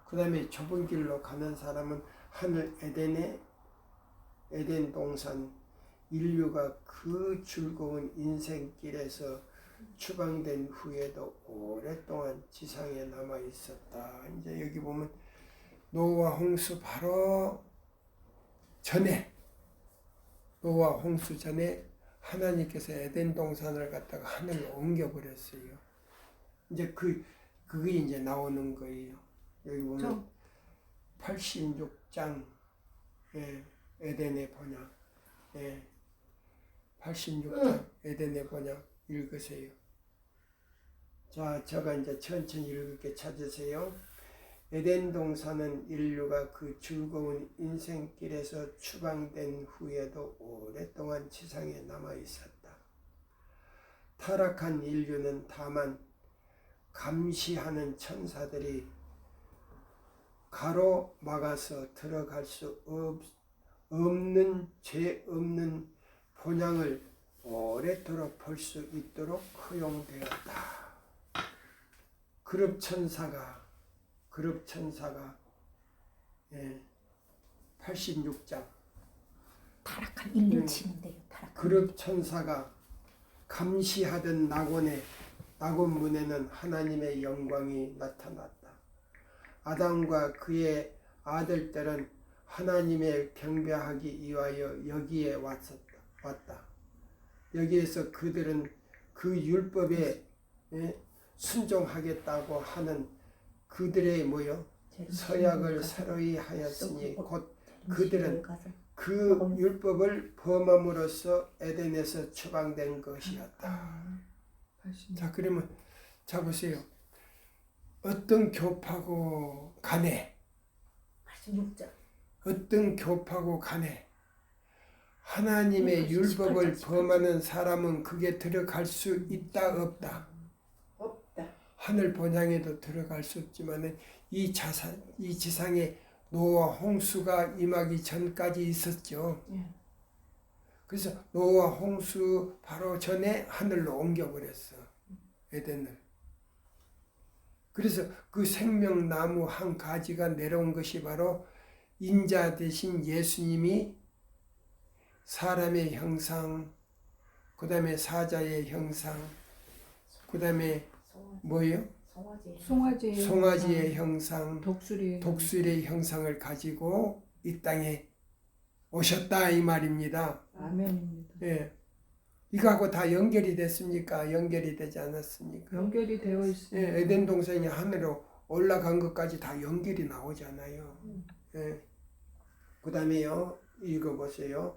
그 다음에 좁은 길로 가는 사람은 하늘 에덴 동산 인류가 그 즐거운 인생길에서 추방된 후에도 오랫동안 지상에 남아 있었다. 이제 여기 보면 노아 홍수 바로 전에 노아 홍수 전에 하나님께서 에덴 동산을 갖다가 하늘로 옮겨버렸어요. 이제 그게 이제 나오는 거예요. 여기 보면 86장 에덴의 번역 86장 에덴의 번역 읽으세요. 자, 제가 이제 천천히 읽을게 찾으세요. 에덴 동산은 인류가 그 즐거운 인생길에서 추방된 후에도 오랫동안 지상에 남아 있었다. 타락한 인류는 다만 감시하는 천사들이 가로막아서 들어갈 수 없는 죄 없는 본향을 오래도록 볼 수 있도록 허용되었다. 그룹 천사가 86장 타락한 일을 치면 돼요. 타락한. 그룹 천사가 감시하던 낙원 문에는 하나님의 영광이 나타났다. 아담과 그의 아들들은 하나님의 경배하기 위하여 여기에 왔다. 여기에서 그들은 그 율법에 순종하겠다고 하는 그들의 서약을 새로이 하였으니 곧 그들은 그 율법을 범함으로써 에덴에서 추방된 것이었다. 자, 그러면 자 보세요. 어떤 교파고 간에 86장. 어떤 교파고 간에 하나님의 율법을 범하는 사람은 그게 들어갈 수 있다 없다. 없다. 하늘 본향에도 들어갈 수 없지만은 이 지상에 노아 홍수가 임하기 전까지 있었죠. 그래서 노아 홍수 바로 전에 하늘로 옮겨버렸어. 에덴을. 그래서 그 생명나무 한 가지가 내려온 것이 바로 인자 대신 예수님이 사람의 형상, 그 다음에 사자의 형상, 그 다음에 뭐예요? 송아지의 형상, 독수리의 형상을 가지고 이 땅에 오셨다 이 말입니다. 아멘입니다. 예. 이거하고 다 연결이 됐습니까? 연결이 되지 않았습니까? 연결이 되어 있습니다. 예, 에덴 동산이 하늘로 올라간 것까지 다 연결이 나오잖아요. 예. 그 다음에요, 읽어보세요.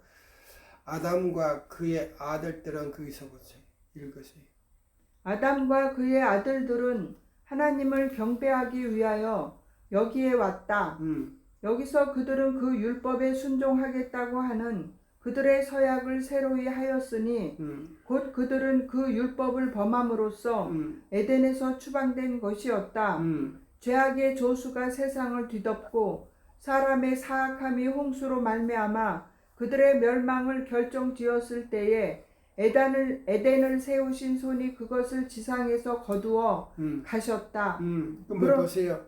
아담과 그의 아들들은 거기서 보세요. 읽으세요. 아담과 그의 아들들은 하나님을 경배하기 위하여 여기에 왔다. 여기서 그들은 그 율법에 순종하겠다고 하는 그들의 서약을 새로이 하였으니 곧 그들은 그 율법을 범함으로써 에덴에서 추방된 것이었다. 죄악의 조수가 세상을 뒤덮고 사람의 사악함이 홍수로 말미암아 그들의 멸망을 결정지었을 때에 에덴을 세우신 손이 그것을 지상에서 거두어 가셨다. 그럼 보세요.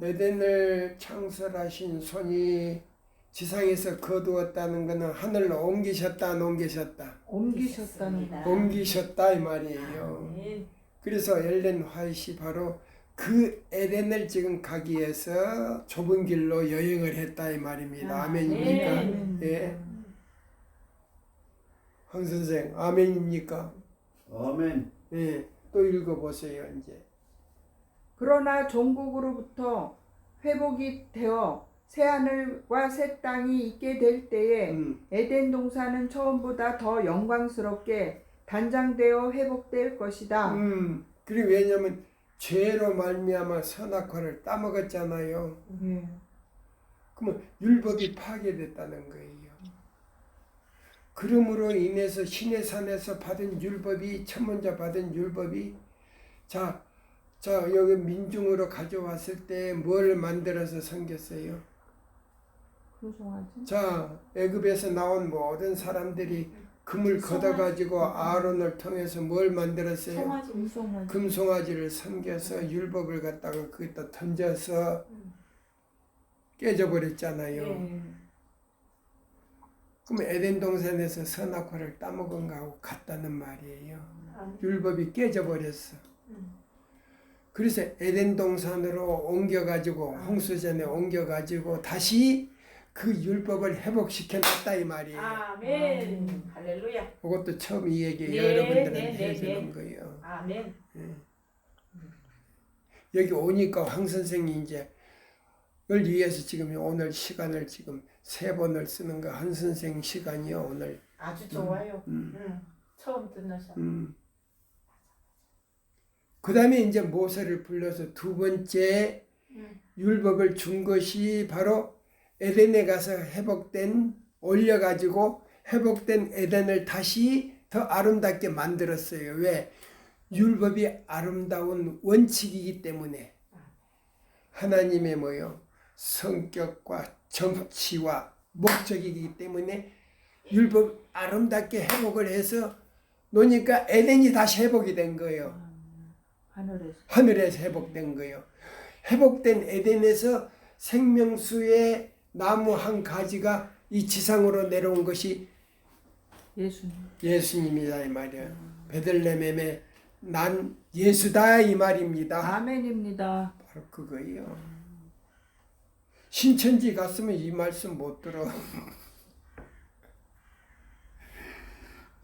에덴을 창설하신 손이 지상에서 거두었다는 것은 하늘로 옮기셨다, 안 옮기셨다? 옮기셨다는 거. 옮기셨다 이 말이에요. 그래서 엘렌 화이트이 바로 그 에덴을 지금 가기 위해서 좁은 길로 여행을 했다 이 말입니다. 아멘입니까? 예. 황 선생, 아멘입니까? 아멘. 예. 또 읽어보세요 이제. 그러나 종국으로부터 회복이 되어 새하늘과 새 땅이 있게 될 때에 에덴 동산은 처음보다 더 영광스럽게 단장되어 회복될 것이다. 그리고 왜냐하면 죄로 말미암아 선악과를 따먹었잖아요. 그러면 율법이 파괴됐다는 거예요. 그러므로 인해서 신의 산에서 받은 율법이 첫 먼저 받은 율법이 자 여기 민중으로 가져왔을 때 뭘 만들어서 섬겼어요? 자 애굽에서 나온 모든 사람들이 금을 걷어가지고 아론을 통해서 뭘 만들었어요? 금송아지를 섬겨서 율법을 갖다가 거기다 던져서 깨져버렸잖아요. 그럼 에덴 동산에서 선악과를 따먹은 거하고 같다는 말이에요. 율법이 깨져버렸어. 그래서 에덴 동산으로 옮겨가지고 홍수전에 옮겨가지고 다시 그 율법을 회복시켜놨다 이 말이에요. 아멘. 할렐루야. 그것도 처음 이 얘기 네, 여러분들한테 네, 네, 해주는 네. 거예요. 아멘. 여기 오니까 황 선생이 이제 을 위해서 지금 오늘 시간을 지금 3번을 쓰는 거 한 선생 시간이요 오늘. 아주 좋아요. 처음 듣는 사. 그 다음에 이제 모세를 불러서 두 번째 율법을 준 것이 바로 에덴에 가서 올려가지고 회복된 에덴을 다시 더 아름답게 만들었어요. 왜? 율법이 아름다운 원칙이기 때문에 하나님의 뭐요? 성격과 정치와 목적이기 때문에 율법 아름답게 회복을 해서 노니까 에덴이 다시 회복이 된 거예요. 하늘에서 회복된 거예요. 회복된 에덴에서 생명수의 나무 한 가지가 이 지상으로 내려온 것이 예수님이다 이 말이에요. 베들레헴에 난 예수다 이 말입니다. 아멘입니다. 바로 그거예요. 신천지 갔으면 이 말씀 못 들어.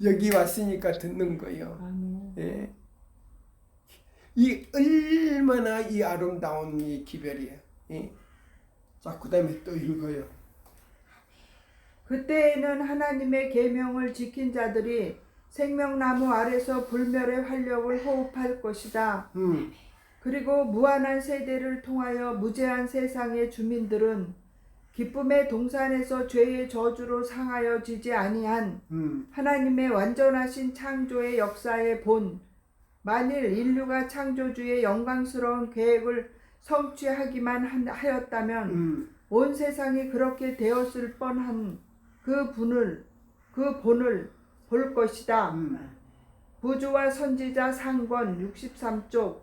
여기 왔으니까 듣는 거예요. 아멘. 예. 이 얼마나 이 아름다운 이 기별이에요. 예. 자, 그다음에 또 읽어요. 그때에는 하나님의 계명을 지킨 자들이 생명나무 아래서 불멸의 활력을 호흡할 것이다. 그리고 무한한 세대를 통하여 무제한 세상의 주민들은 기쁨의 동산에서 죄의 저주로 상하여지지 아니한 하나님의 완전하신 창조의 역사의 본, 만일 인류가 창조주의 영광스러운 계획을 성취하기만 하였다면 온 세상이 그렇게 되었을 뻔한 그 본을 볼 것이다. 부주와 선지자 상권 63쪽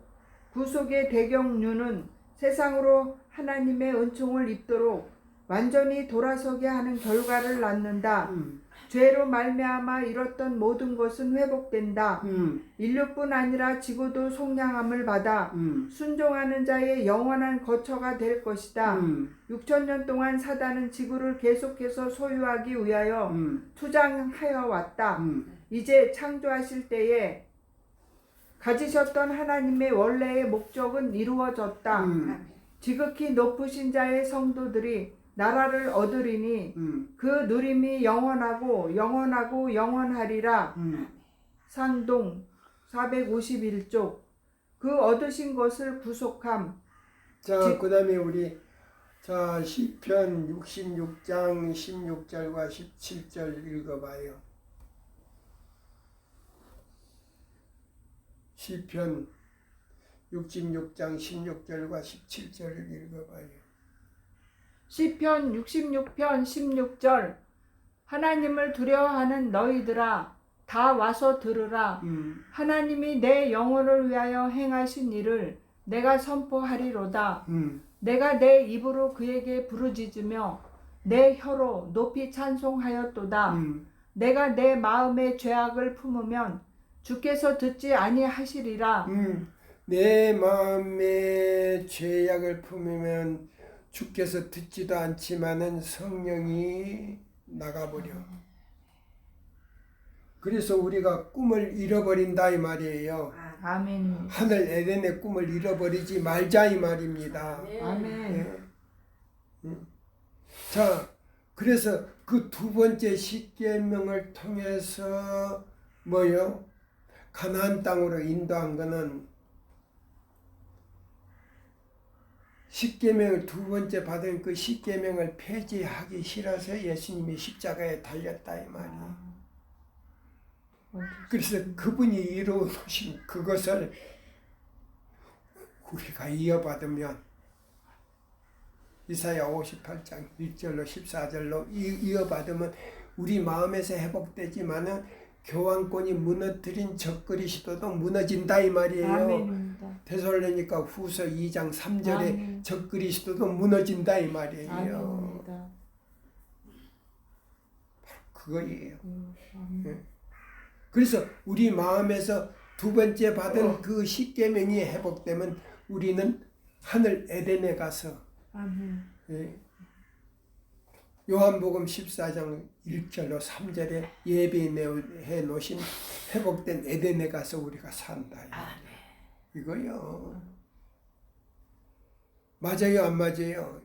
구속의 대경류는 세상으로 하나님의 은총을 입도록 완전히 돌아서게 하는 결과를 낳는다. 죄로 말미암아 잃었던 모든 것은 회복된다. 인류뿐 아니라 지구도 속량함을 받아 순종하는 자의 영원한 거처가 될 것이다. 6,000년 동안 사단은 지구를 계속해서 소유하기 위하여 투쟁하여 왔다. 이제 창조하실 때에 가지셨던 하나님의 원래의 목적은 이루어졌다. 지극히 높으신 자의 성도들이 나라를 얻으리니 그 누림이 영원하고 영원하리라. 상동 451쪽 그 얻으신 것을 구속함. 자, 그다음에 우리 자 시편 66장 16절과 17절 읽어봐요. 시편 66장 16절과 17절을 읽어봐요. 시편 66편 16절 하나님을 두려워하는 너희들아 다 와서 들으라. 하나님이 내 영혼을 위하여 행하신 일을 내가 선포하리로다. 내가 내 입으로 그에게 부르짖으며 내 혀로 높이 찬송하였도다. 내가 내 마음의 죄악을 품으면 주께서 듣지 아니하시리라. 내 마음의 죄악을 품으면 주께서 듣지도 않지만은 성령이 나가버려. 그래서 우리가 꿈을 잃어버린다 이 말이에요. 아멘. 하늘 에덴의 꿈을 잃어버리지 말자 이 말입니다. 아멘. 자, 그래서 그 두 번째 십계명을 통해서 뭐요? 가나안 땅으로 인도한 거는 십계명을 두 번째 받은 그 십계명을 폐지하기 싫어서 예수님이 십자가에 달렸다 이 말이에요. 그래서 그분이 이루어놓으신 그것을 우리가 이어받으면 이사야 58장 1절로 14절로 이어받으면 우리 마음에서 회복되지만은 교황권이 무너뜨린 적그리스도도 무너진다 이 말이에요. 아멘입니다. 데살로니가 후서 2장 3절에 아멘. 적그리스도도 무너진다 이 말이에요. 아멘입니다. 그거예요. 아멘. 그래서 우리 마음에서 두 번째 받은 그 십계명이 회복되면 우리는 하늘 에덴에 가서 아멘. 요한복음 14장 1절로 3절에 예비해 놓으신 회복된 에덴에 가서 우리가 산다. 이거요. 맞아요, 안 맞아요?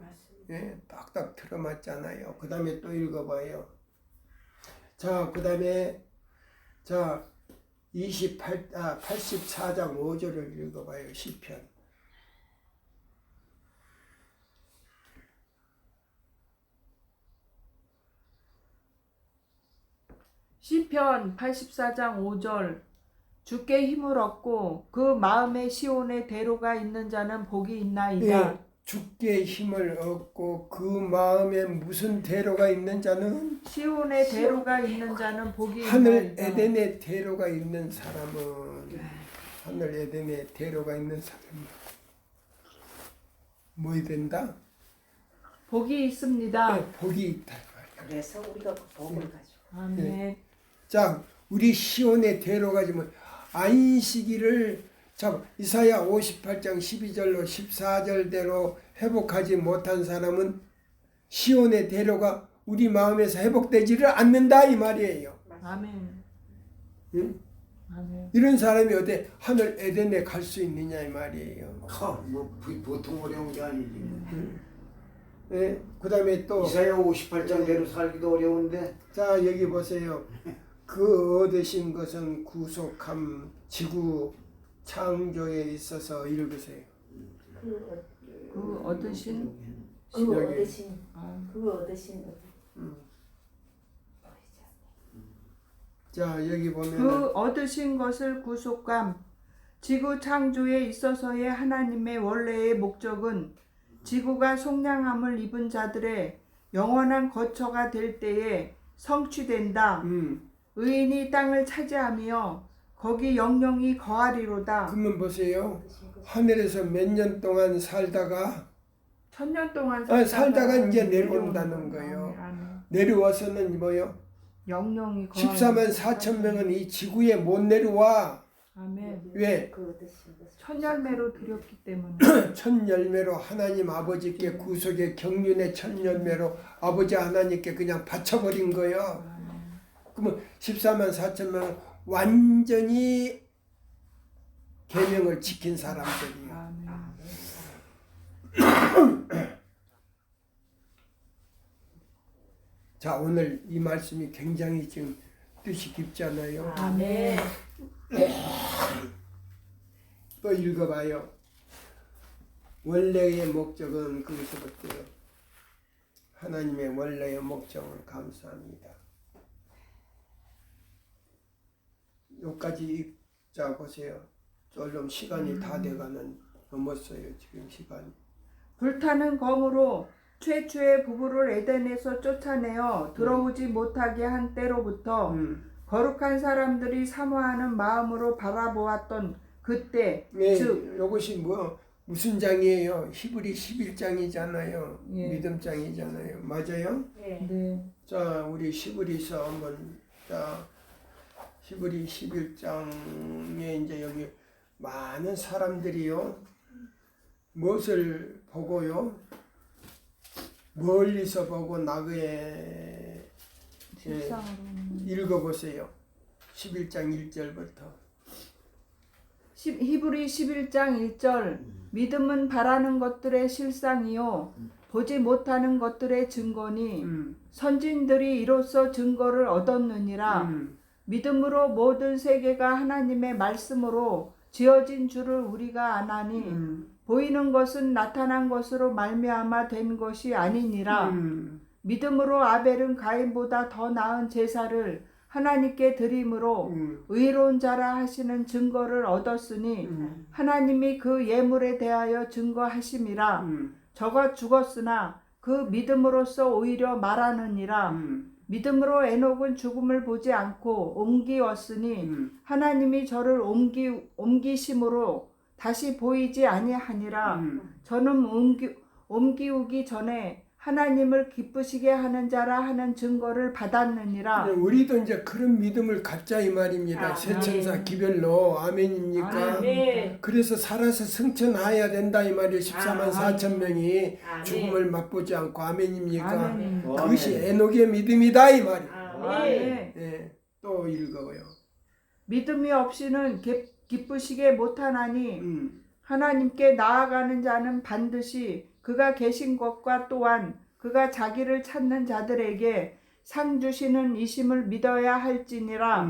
예, 딱딱 들어맞잖아요. 그 다음에 또 읽어봐요. 자, 그 다음에 자 84장 5절을 읽어봐요. 시편. 시편 84장 5절 주께 힘을 얻고 그 마음에 시온의 대로가 있는 자는 복이 있나이다. 예, 주께 힘을 얻고 그 마음에 무슨 대로가 있는 자는 시온의 대로가 있는 자는 복이 하늘 있나이다. 에덴의 대로가 있는 사람은 하늘 에덴의 대로가 있는 사람은 뭐 된다? 복이 있습니다. 네, 복이 있다 이 말이야. 그래서 우리가 그 복을 가지고 아멘. 자, 우리 시온의 대로가 지금 안식일을 자 이사야 58장 12절로 14절대로 회복하지 못한 사람은 시온의 대로가 우리 마음에서 회복되지를 않는다 이 말이에요. 아멘. 응? 아멘. 이런 사람이 어디 하늘 에덴에 갈 수 있느냐 이 말이에요. 뭐 보통 어려운 게 아니지. 네, 그다음에 또 이사야 58장대로 살기도 어려운데 자 여기 보세요. 그 얻으신 것은 구속함 지구 창조에 있어서 읽으세요. 그 얻으신 그 여기. 얻으신 아, 그 얻으신 자 여기 보면 그 얻으신 것을 구속감 지구 창조에 있어서의 하나님의 원래의 목적은 지구가 속량함을 입은 자들의 영원한 거처가 될 때에 성취된다. 의인이 땅을 차지하며 거기 영영이 거하리로다. 그러면 보세요. 하늘에서 몇 년 동안 살다가 1000년 동안 살다가 이제 내려온다는 거예요. 아멘. 내려와서는 뭐요? 영영이 14만 4천 명은 이 지구에 못 내려와. 아멘. 왜? 그 얻으신 것을 천 열매로 드렸기 때문에. 첫 열매로 하나님 아버지께 구속의 경륜의 첫 열매로 아버지 하나님께 그냥 바쳐버린 거예요. 그러면 14만 4천 명은 완전히 계명을 지킨 사람들이에요. 아멘. 자 오늘 이 말씀이 굉장히 지금 뜻이 깊잖아요. 아멘. 또 읽어봐요. 원래의 목적은 거기서부터요. 하나님의 원래의 목적은 감사합니다. 여기까지 읽자 보세요. 좀 시간이 다 돼가는 넘었어요. 지금 시간이. 불타는 검으로 최초의 부부를 에덴에서 쫓아내어 들어오지 못하게 한 때로부터 거룩한 사람들이 사모하는 마음으로 바라보았던 그때 네, 즉 이것이 무슨 장이에요? 히브리 11장이잖아요. 예. 믿음장이잖아요. 맞아요? 네. 네. 자, 우리 히브리서 한번 자 히브리 11장에 이제 여기 많은 사람들이요. 무엇을 보고요? 멀리서 보고 나그에 실상으로 읽어보세요. 11장 1절부터. 히브리 11장 1절 믿음은 바라는 것들의 실상이요 보지 못하는 것들의 증거니 선진들이 이로써 증거를 얻었느니라. 믿음으로 모든 세계가 하나님의 말씀으로 지어진 줄을 우리가 아나니 보이는 것은 나타난 것으로 말미암아 된 것이 아니니라. 믿음으로 아벨은 가인보다 더 나은 제사를 하나님께 드림으로 의로운 자라 하시는 증거를 얻었으니 하나님이 그 예물에 대하여 증거하심이라. 저가 죽었으나 그 믿음으로써 오히려 말하느니라. 믿음으로 에녹은 죽음을 보지 않고 옮기었으니 하나님이 저를 옮기심으로 다시 보이지 아니하니라. 저는 옮기우기 전에 하나님을 기쁘시게 하는 자라 하는 증거를 받았느니라. 우리도 이제 그런 믿음을 갖자 이 말입니다. 세 천사 기별로 아멘입니까? 아멘. 그래서 살아서 승천하여야 된다 이 말이에요. 14만 4천 명이 아멘. 죽음을 맛보지 않고 아멘입니까? 아멘. 그것이 에녹의 믿음이다 이 말이에요. 아멘. 예, 또 읽어요. 믿음이 없이는 기쁘시게 못하나니 음, 하나님께 나아가는 자는 반드시 그가 계신 것과 또한 그가 자기를 찾는 자들에게 상 주시는 이심을 믿어야 할지니라.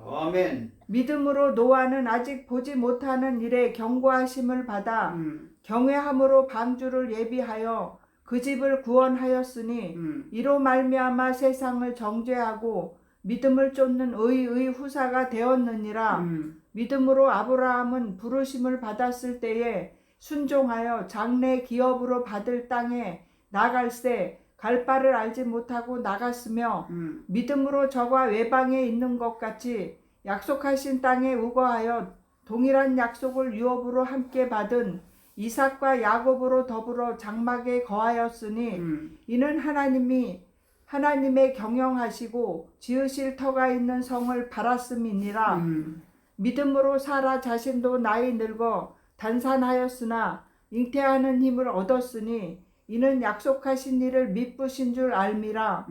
아멘. 믿음으로 노아는 아직 보지 못하는 일에 경고하심을 받아 경외함으로 방주를 예비하여 그 집을 구원하였으니 이로 말미암아 세상을 정죄하고 믿음을 쫓는 의의 후사가 되었느니라. 믿음으로 아브라함은 부르심을 받았을 때에 순종하여 장래 기업으로 받을 땅에 나갈새 갈 바를 알지 못하고 나갔으며 믿음으로 저가 외방에 있는 것 같이 약속하신 땅에 우거하여 동일한 약속을 유업으로 함께 받은 이삭과 야곱으로 더불어 장막에 거하였으니 이는 하나님의 경영하시고 지으실 터가 있는 성을 바랐음이니라. 믿음으로 사라 자신도 나이 늙어 단산하였으나 잉태하는 힘을 얻었으니 이는 약속하신 일을 미쁘신 줄 알미라.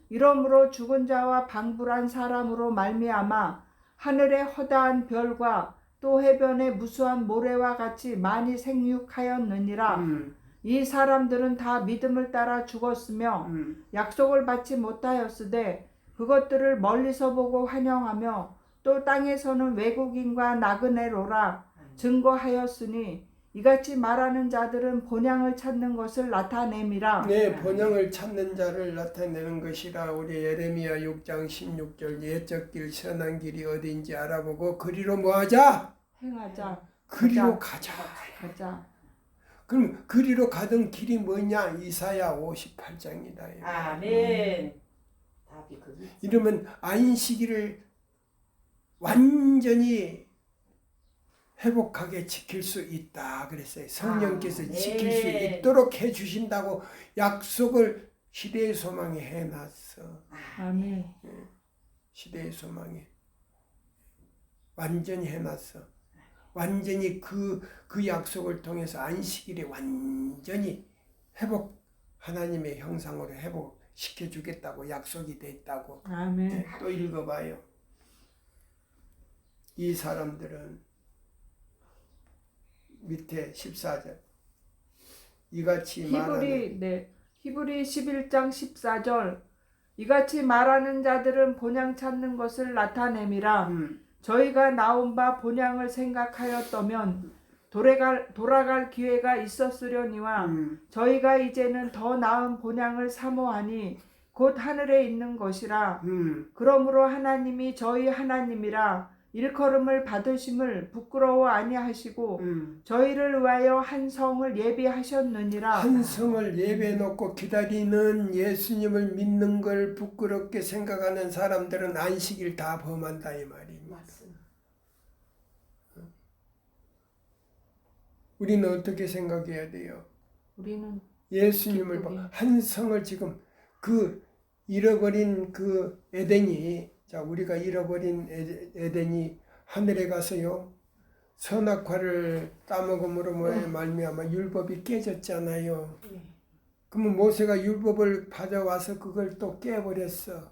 이러므로 죽은 자와 방불한 사람으로 말미암아 하늘의 허다한 별과 또 해변의 무수한 모래와 같이 많이 생육하였느니라. 이 사람들은 다 믿음을 따라 죽었으며 약속을 받지 못하였으되 그것들을 멀리서 보고 환영하며 또 땅에서는 외국인과 나그네로라 증거하였으니 이같이 말하는 자들은 본향을 찾는 것을 나타냄이라. 네, 본향을 찾는 자를 나타내는 것이라. 우리 예레미야 6장 16절 옛적 길 선한 길이 어디인지 알아보고 그리로 뭐하자? 행하자. 그리로 가자. 그럼 그리로 가던 길이 뭐냐? 이사야 58장이다. 아멘. 답이 거기. 이러면 안식일을 완전히 회복하게 지킬 수 있다 그랬어요. 성령께서 지킬 수 있도록 해주신다고 약속을 시대의 소망에 해놨어. 아멘. 시대의 소망에 완전히 해놨어. 완전히 그 약속을 통해서 안식일이 완전히 하나님의 형상으로 회복시켜주겠다고 약속이 됐다고. 아멘. 네, 또 읽어봐요. 이 사람들은 밑에 14절 이같이 말하는 히브리 11장 14절 이같이 말하는 자들은 본향 찾는 것을 나타냄이라. 저희가 나온 바 본향을 생각하였더면 돌아갈 기회가 있었으려니와 저희가 이제는 더 나은 본향을 사모하니 곧 하늘에 있는 것이라. 그러므로 하나님이 저희 하나님이라 일컬음을 받으심을 부끄러워 아니하시고 저희를 위하여 한 성을 예비하셨느니라. 한 성을 예배해 놓고 기다리는 예수님을 믿는 걸 부끄럽게 생각하는 사람들은 안식일 다 범한다 이 말입니다. 우리는 어떻게 생각해야 돼요? 우리는 예수님을 한 성을 지금 그 잃어버린 그 에덴이 우리가 잃어버린 에덴이 하늘에 가서요 선악과를 따먹음으로 말미암아 율법이 깨졌잖아요. 그러면 모세가 율법을 받아와서 그걸 또 깨버렸어.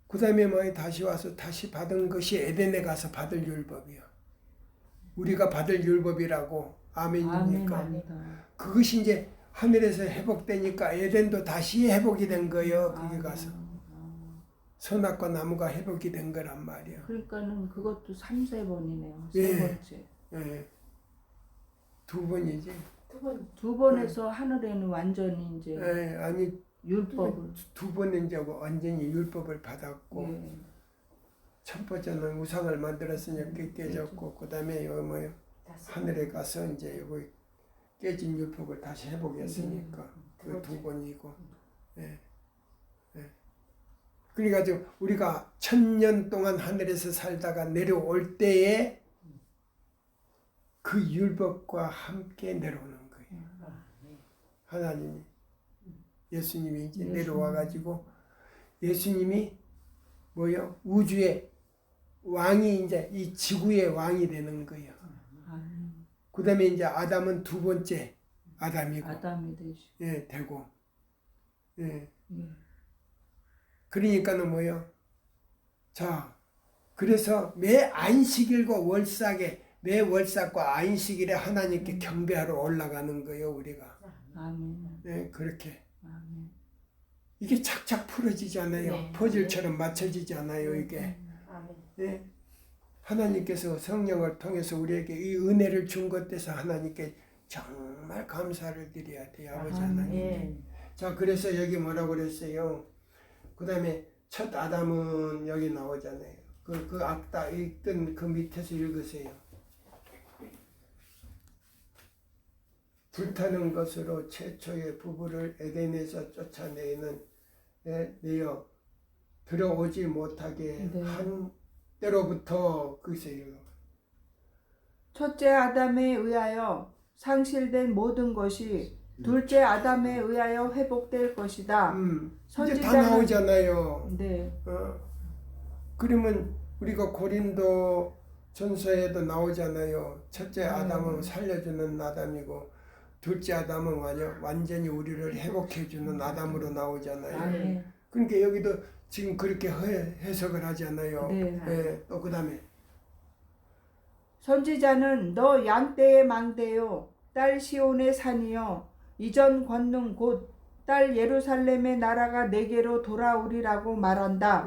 그 다음에 다시 와서 다시 받은 것이 에덴에 가서 받을 율법이야. 우리가 받을 율법이라고. 아멘이니까. 그것이 이제 하늘에서 회복되니까 에덴도 다시 회복이 된 거예요. 거기 가서. 선악과 나무가 회복이 된 거란 말이야. 그러니까는 그것도 3-4번이네요. 예. 세 번째. 예. 2번이지. 두 번에서 하늘에는 완전히 이제 예, 아니 율법을 2번은 이제 완전히 율법을 받았고 예. 첫 번째는 우상을 만들었으니까 깨졌고 그다음에 하늘에 가서 이제 여기 깨진 율법을 다시 회복했으니까 그 2번이고. 예. 그래가지고 우리가 1000년 동안 하늘에서 살다가 내려올 때에 그 율법과 함께 내려오는 거예요. 하나님이 예수님이 이제 내려와가지고 예수님이 우주의 왕이 이제 이 지구의 왕이 되는 거예요. 그 다음에 이제 아담은 2번째 아담이고. 아담이 되시. 예, 되고. 예. 그러니까는 자, 그래서 매 안식일과 매 월삭과 안식일에 하나님께 경배하러 올라가는 거예요, 우리가. 아멘. 네, 그렇게. 아멘. 이게 착착 풀어지잖아요. 네. 퍼즐처럼 맞춰지잖아요, 이게. 아멘. 네. 하나님께서 성령을 통해서 우리에게 이 은혜를 준 것에서 하나님께 정말 감사를 드려야 돼요, 아버지 하나님. 아멘. 자, 그래서 여기 뭐라고 그랬어요? 그 다음에 첫 아담은 여기 나오잖아요. 그 악다 읽던 그 밑에서 읽으세요. 불타는 것으로 최초의 부부를 에덴에서 쫓아내는 내어 들어오지 못하게 네. 한 때로부터 그것을 읽어. 첫째 아담에 의하여 상실된 모든 것이 둘째 아담에 의하여 회복될 것이다. 이제 다 나오잖아요. 네. 그러면 우리가 고린도 전서에도 나오잖아요. 첫째 아담은 살려주는 아담이고 둘째 아담은 완전히 우리를 회복해주는 아담으로 나오잖아요. 그러니까 여기도 지금 그렇게 해석을 하잖아요. 네. 또 그 다음에 선지자는 너 양떼의 망대요 딸 시온의 산이요 이전 권능 곧 딸 예루살렘의 나라가 내게로 돌아오리라고 말한다.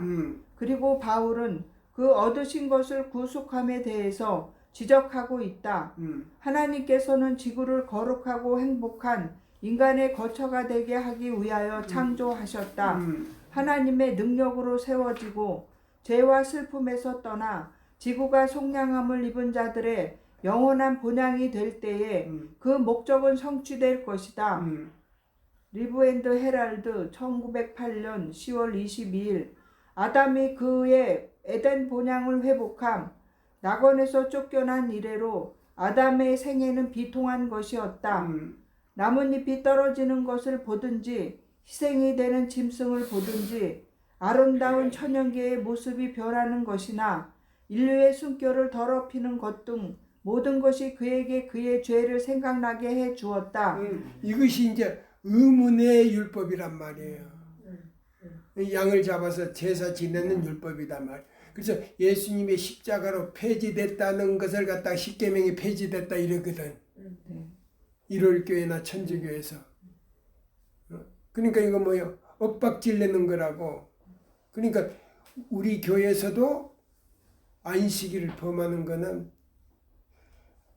그리고 바울은 그 얻으신 것을 구속함에 대해서 지적하고 있다. 하나님께서는 지구를 거룩하고 행복한 인간의 거처가 되게 하기 위하여 창조하셨다. 하나님의 능력으로 세워지고 죄와 슬픔에서 떠나 지구가 속량함을 입은 자들의 영원한 본향이 될 때에 그 목적은 성취될 것이다. 리브 앤드 헤랄드 1908년 10월 22일 아담이 그의 에덴 본향을 회복함. 낙원에서 쫓겨난 이래로 아담의 생애는 비통한 것이었다. 나뭇잎이 떨어지는 것을 보든지 희생이 되는 짐승을 보든지 아름다운 천연계의 모습이 변하는 것이나 인류의 숨결을 더럽히는 것 등 모든 것이 그에게 그의 죄를 생각나게 해 주었다. 이것이 이제 의문의 율법이란 말이에요. 양을 잡아서 제사 지내는 율법이란 말이에요. 그래서 예수님의 십자가로 폐지됐다는 것을 갖다가 십계명이 폐지됐다 이러거든. 1월 교회나 천주교에서. 그러니까 이거 뭐요? 엇박질 내는 거라고. 그러니까 우리 교회에서도 안식일을 범하는 거는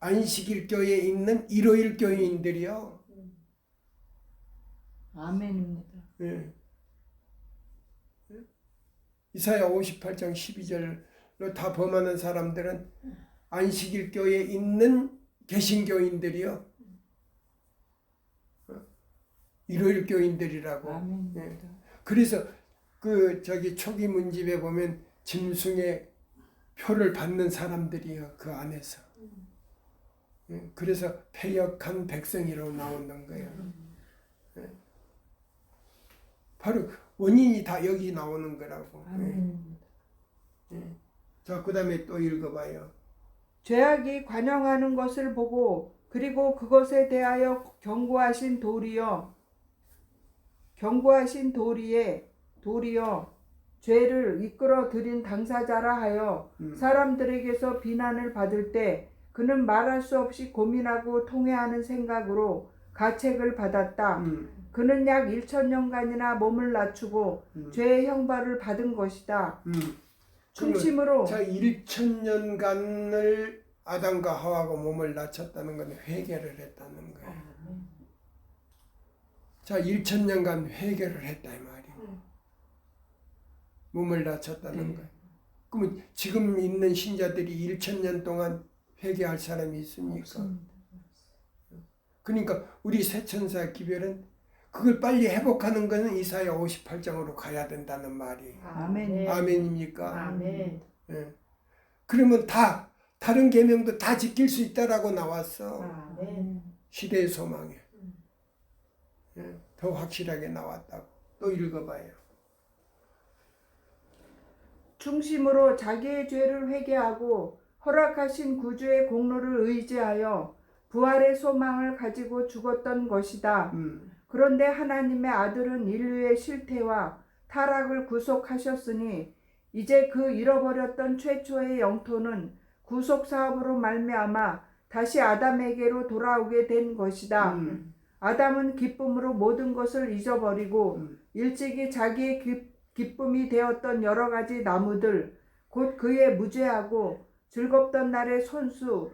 안식일 교회에 있는 일요일 교인들이요. 아멘입니다. 예. 이사야 58장 12절로 다 범하는 사람들은 안식일 교회에 있는 개신교인들이요. 일요일 교인들이라고. 예. 그래서 그 초기 문집에 보면 짐승의 표를 받는 사람들이요. 그 안에서. 예. 그래서 패역한 백성이라고 나오는 거예요. 예. 바로 원인이 다 여기 나오는 거라고. 자, 그 다음에 또 읽어봐요. 죄악이 관영하는 것을 보고 그리고 그것에 대하여 경고하신 도리여 죄를 이끌어 들인 당사자라 하여 사람들에게서 비난을 받을 때 그는 말할 수 없이 고민하고 통회하는 생각으로 가책을 받았다. 그는 약 1000년간이나 몸을 낮추고 죄의 형벌을 받은 것이다. 중심으로 자, 1000년간을 아담과 하와가 몸을 낮췄다는 건 회개를 했다는 거예요. 자, 1000년간 회개를 했다 이 말이에요. 몸을 낮췄다는 거예요. 그러면 지금 있는 신자들이 1000년 동안 회개할 사람이 있습니까? 그러니까 우리 새천사 기별은 그걸 빨리 회복하는 것은 이사야 58장으로 가야 된다는 말이에요. 아멘. 아멘입니까? 아멘. 예. 그러면 다른 계명도 다 지킬 수 있다라고 나왔어. 아멘. 시대의 소망에. 예. 더 확실하게 나왔다고. 또 읽어봐요. 중심으로 자기의 죄를 회개하고 허락하신 구주의 공로를 의지하여 부활의 소망을 가지고 죽었던 것이다. 그런데 하나님의 아들은 인류의 실태와 타락을 구속하셨으니 이제 그 잃어버렸던 최초의 영토는 구속 사업으로 말미암아 다시 아담에게로 돌아오게 된 것이다. 아담은 기쁨으로 모든 것을 잊어버리고 일찍이 자기의 기쁨이 되었던 여러 가지 나무들 곧 그의 무죄하고 즐겁던 날의 손수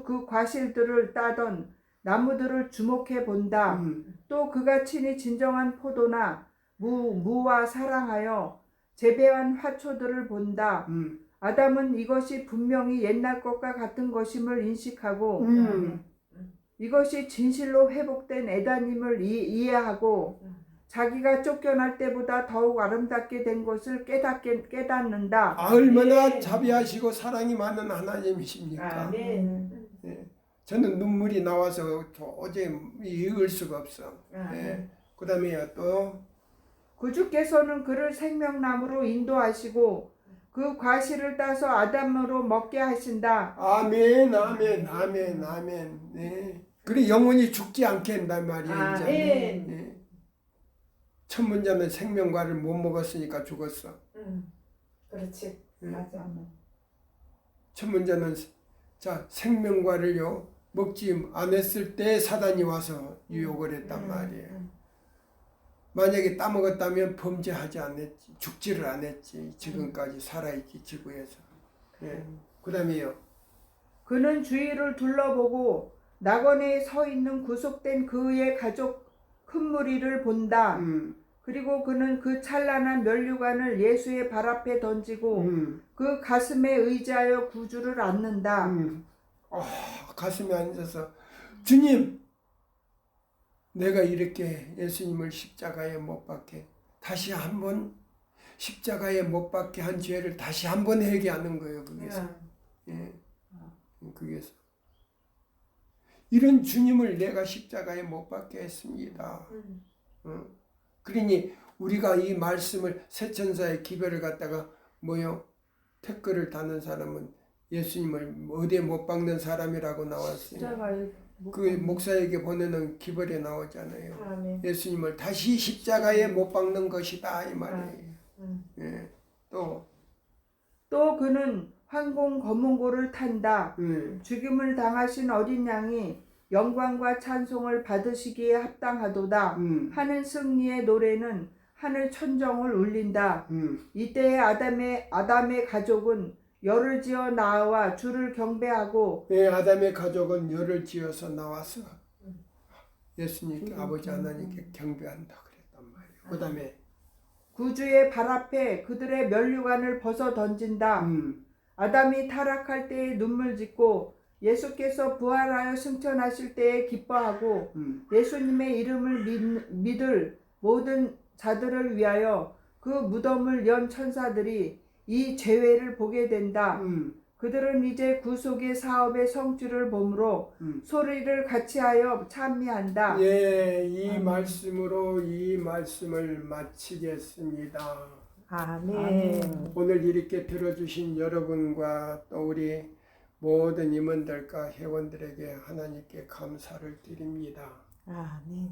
그 과실들을 따던 나무들을 주목해 본다. 또 그가 친히 진정한 포도나 무와 사랑하여 재배한 화초들을 본다. 음. 아담은 이것이 분명히 옛날 것과 같은 것임을 인식하고 이것이 진실로 회복된 에단임을 이해하고 자기가 쫓겨날 때보다 더욱 아름답게 된 것을 깨닫는다. 얼마나 자비하시고 사랑이 많은 하나님이십니까? 아멘. 예. 저는 눈물이 나와서 도저히 읽을 수가 없어. 예. 그 다음에 또 구주께서는 그를 생명나무로 인도하시고 그 과실을 따서 아담으로 먹게 하신다. 아멘 아멘 아멘 아멘. 네. 그래 영원히 죽지 않게 한단 말이야. 이제. 아멘. 예. 천문자는 생명과를 못 먹었으니까 죽었어. 그렇지. 예. 맞아. 천문자는 자 생명과를요 먹지 않았을 때 사단이 와서 유혹을 했단 말이에요. 만약에 따먹었다면 범죄하지 않았지, 죽지를 않았지. 지금까지 살아있기 지구에서. 예. 그다음에요. 그는 주위를 둘러보고 낙원에 서 있는 구속된 그의 가족 큰 무리를 본다. 그리고 그는 그 찬란한 면류관을 예수의 발 앞에 던지고 그 가슴에 의지하여 구주를 안는다. 가슴에 앉아서 주님, 내가 이렇게 예수님을 십자가에 못 박게 다시 한번 십자가에 못 박게 한 죄를 다시 한번 회개하는 거예요. 거기서. 예. 거기서 이런 주님을 내가 십자가에 못 박게 했습니다. 그러니 우리가 이 말씀을 세천사의 기별을 갖다가 뭐요? 태클을 다는 사람은 예수님을 어디에 못 박는 사람이라고 나왔어요. 그 목사에게 보내는 기별에 나오잖아요. 아멘. 예수님을 다시 십자가에 못 박는 것이다 이 말이에요. 예. 또 그는 황공 검은고를 탄다. 죽임을 당하신 어린 양이 영광과 찬송을 받으시기에 합당하도다 하는 승리의 노래는 하늘 천정을 울린다. 이때에 아담의 가족은 열을 지어 나와 주를 경배하고 예, 아담의 가족은 열을 지어서 나와서 예수님께 아버지 하나님께 경배한다 그랬단 말이에요. 그 다음에 구주의 발 앞에 그들의 면류관을 벗어 던진다. 아담이 타락할 때에 눈물 짓고 예수께서 부활하여 승천하실 때에 기뻐하고 예수님의 이름을 믿을 모든 자들을 위하여 그 무덤을 연 천사들이 이 재회를 보게 된다. 그들은 이제 구속의 사업의 성취를 보므로 소리를 같이하여 찬미한다. 예, 이 말씀으로 이 말씀을 마치겠습니다. 아멘. 오늘 이렇게 들어주신 여러분과 또 우리 모든 임원들과 회원들에게 하나님께 감사를 드립니다. 아멘.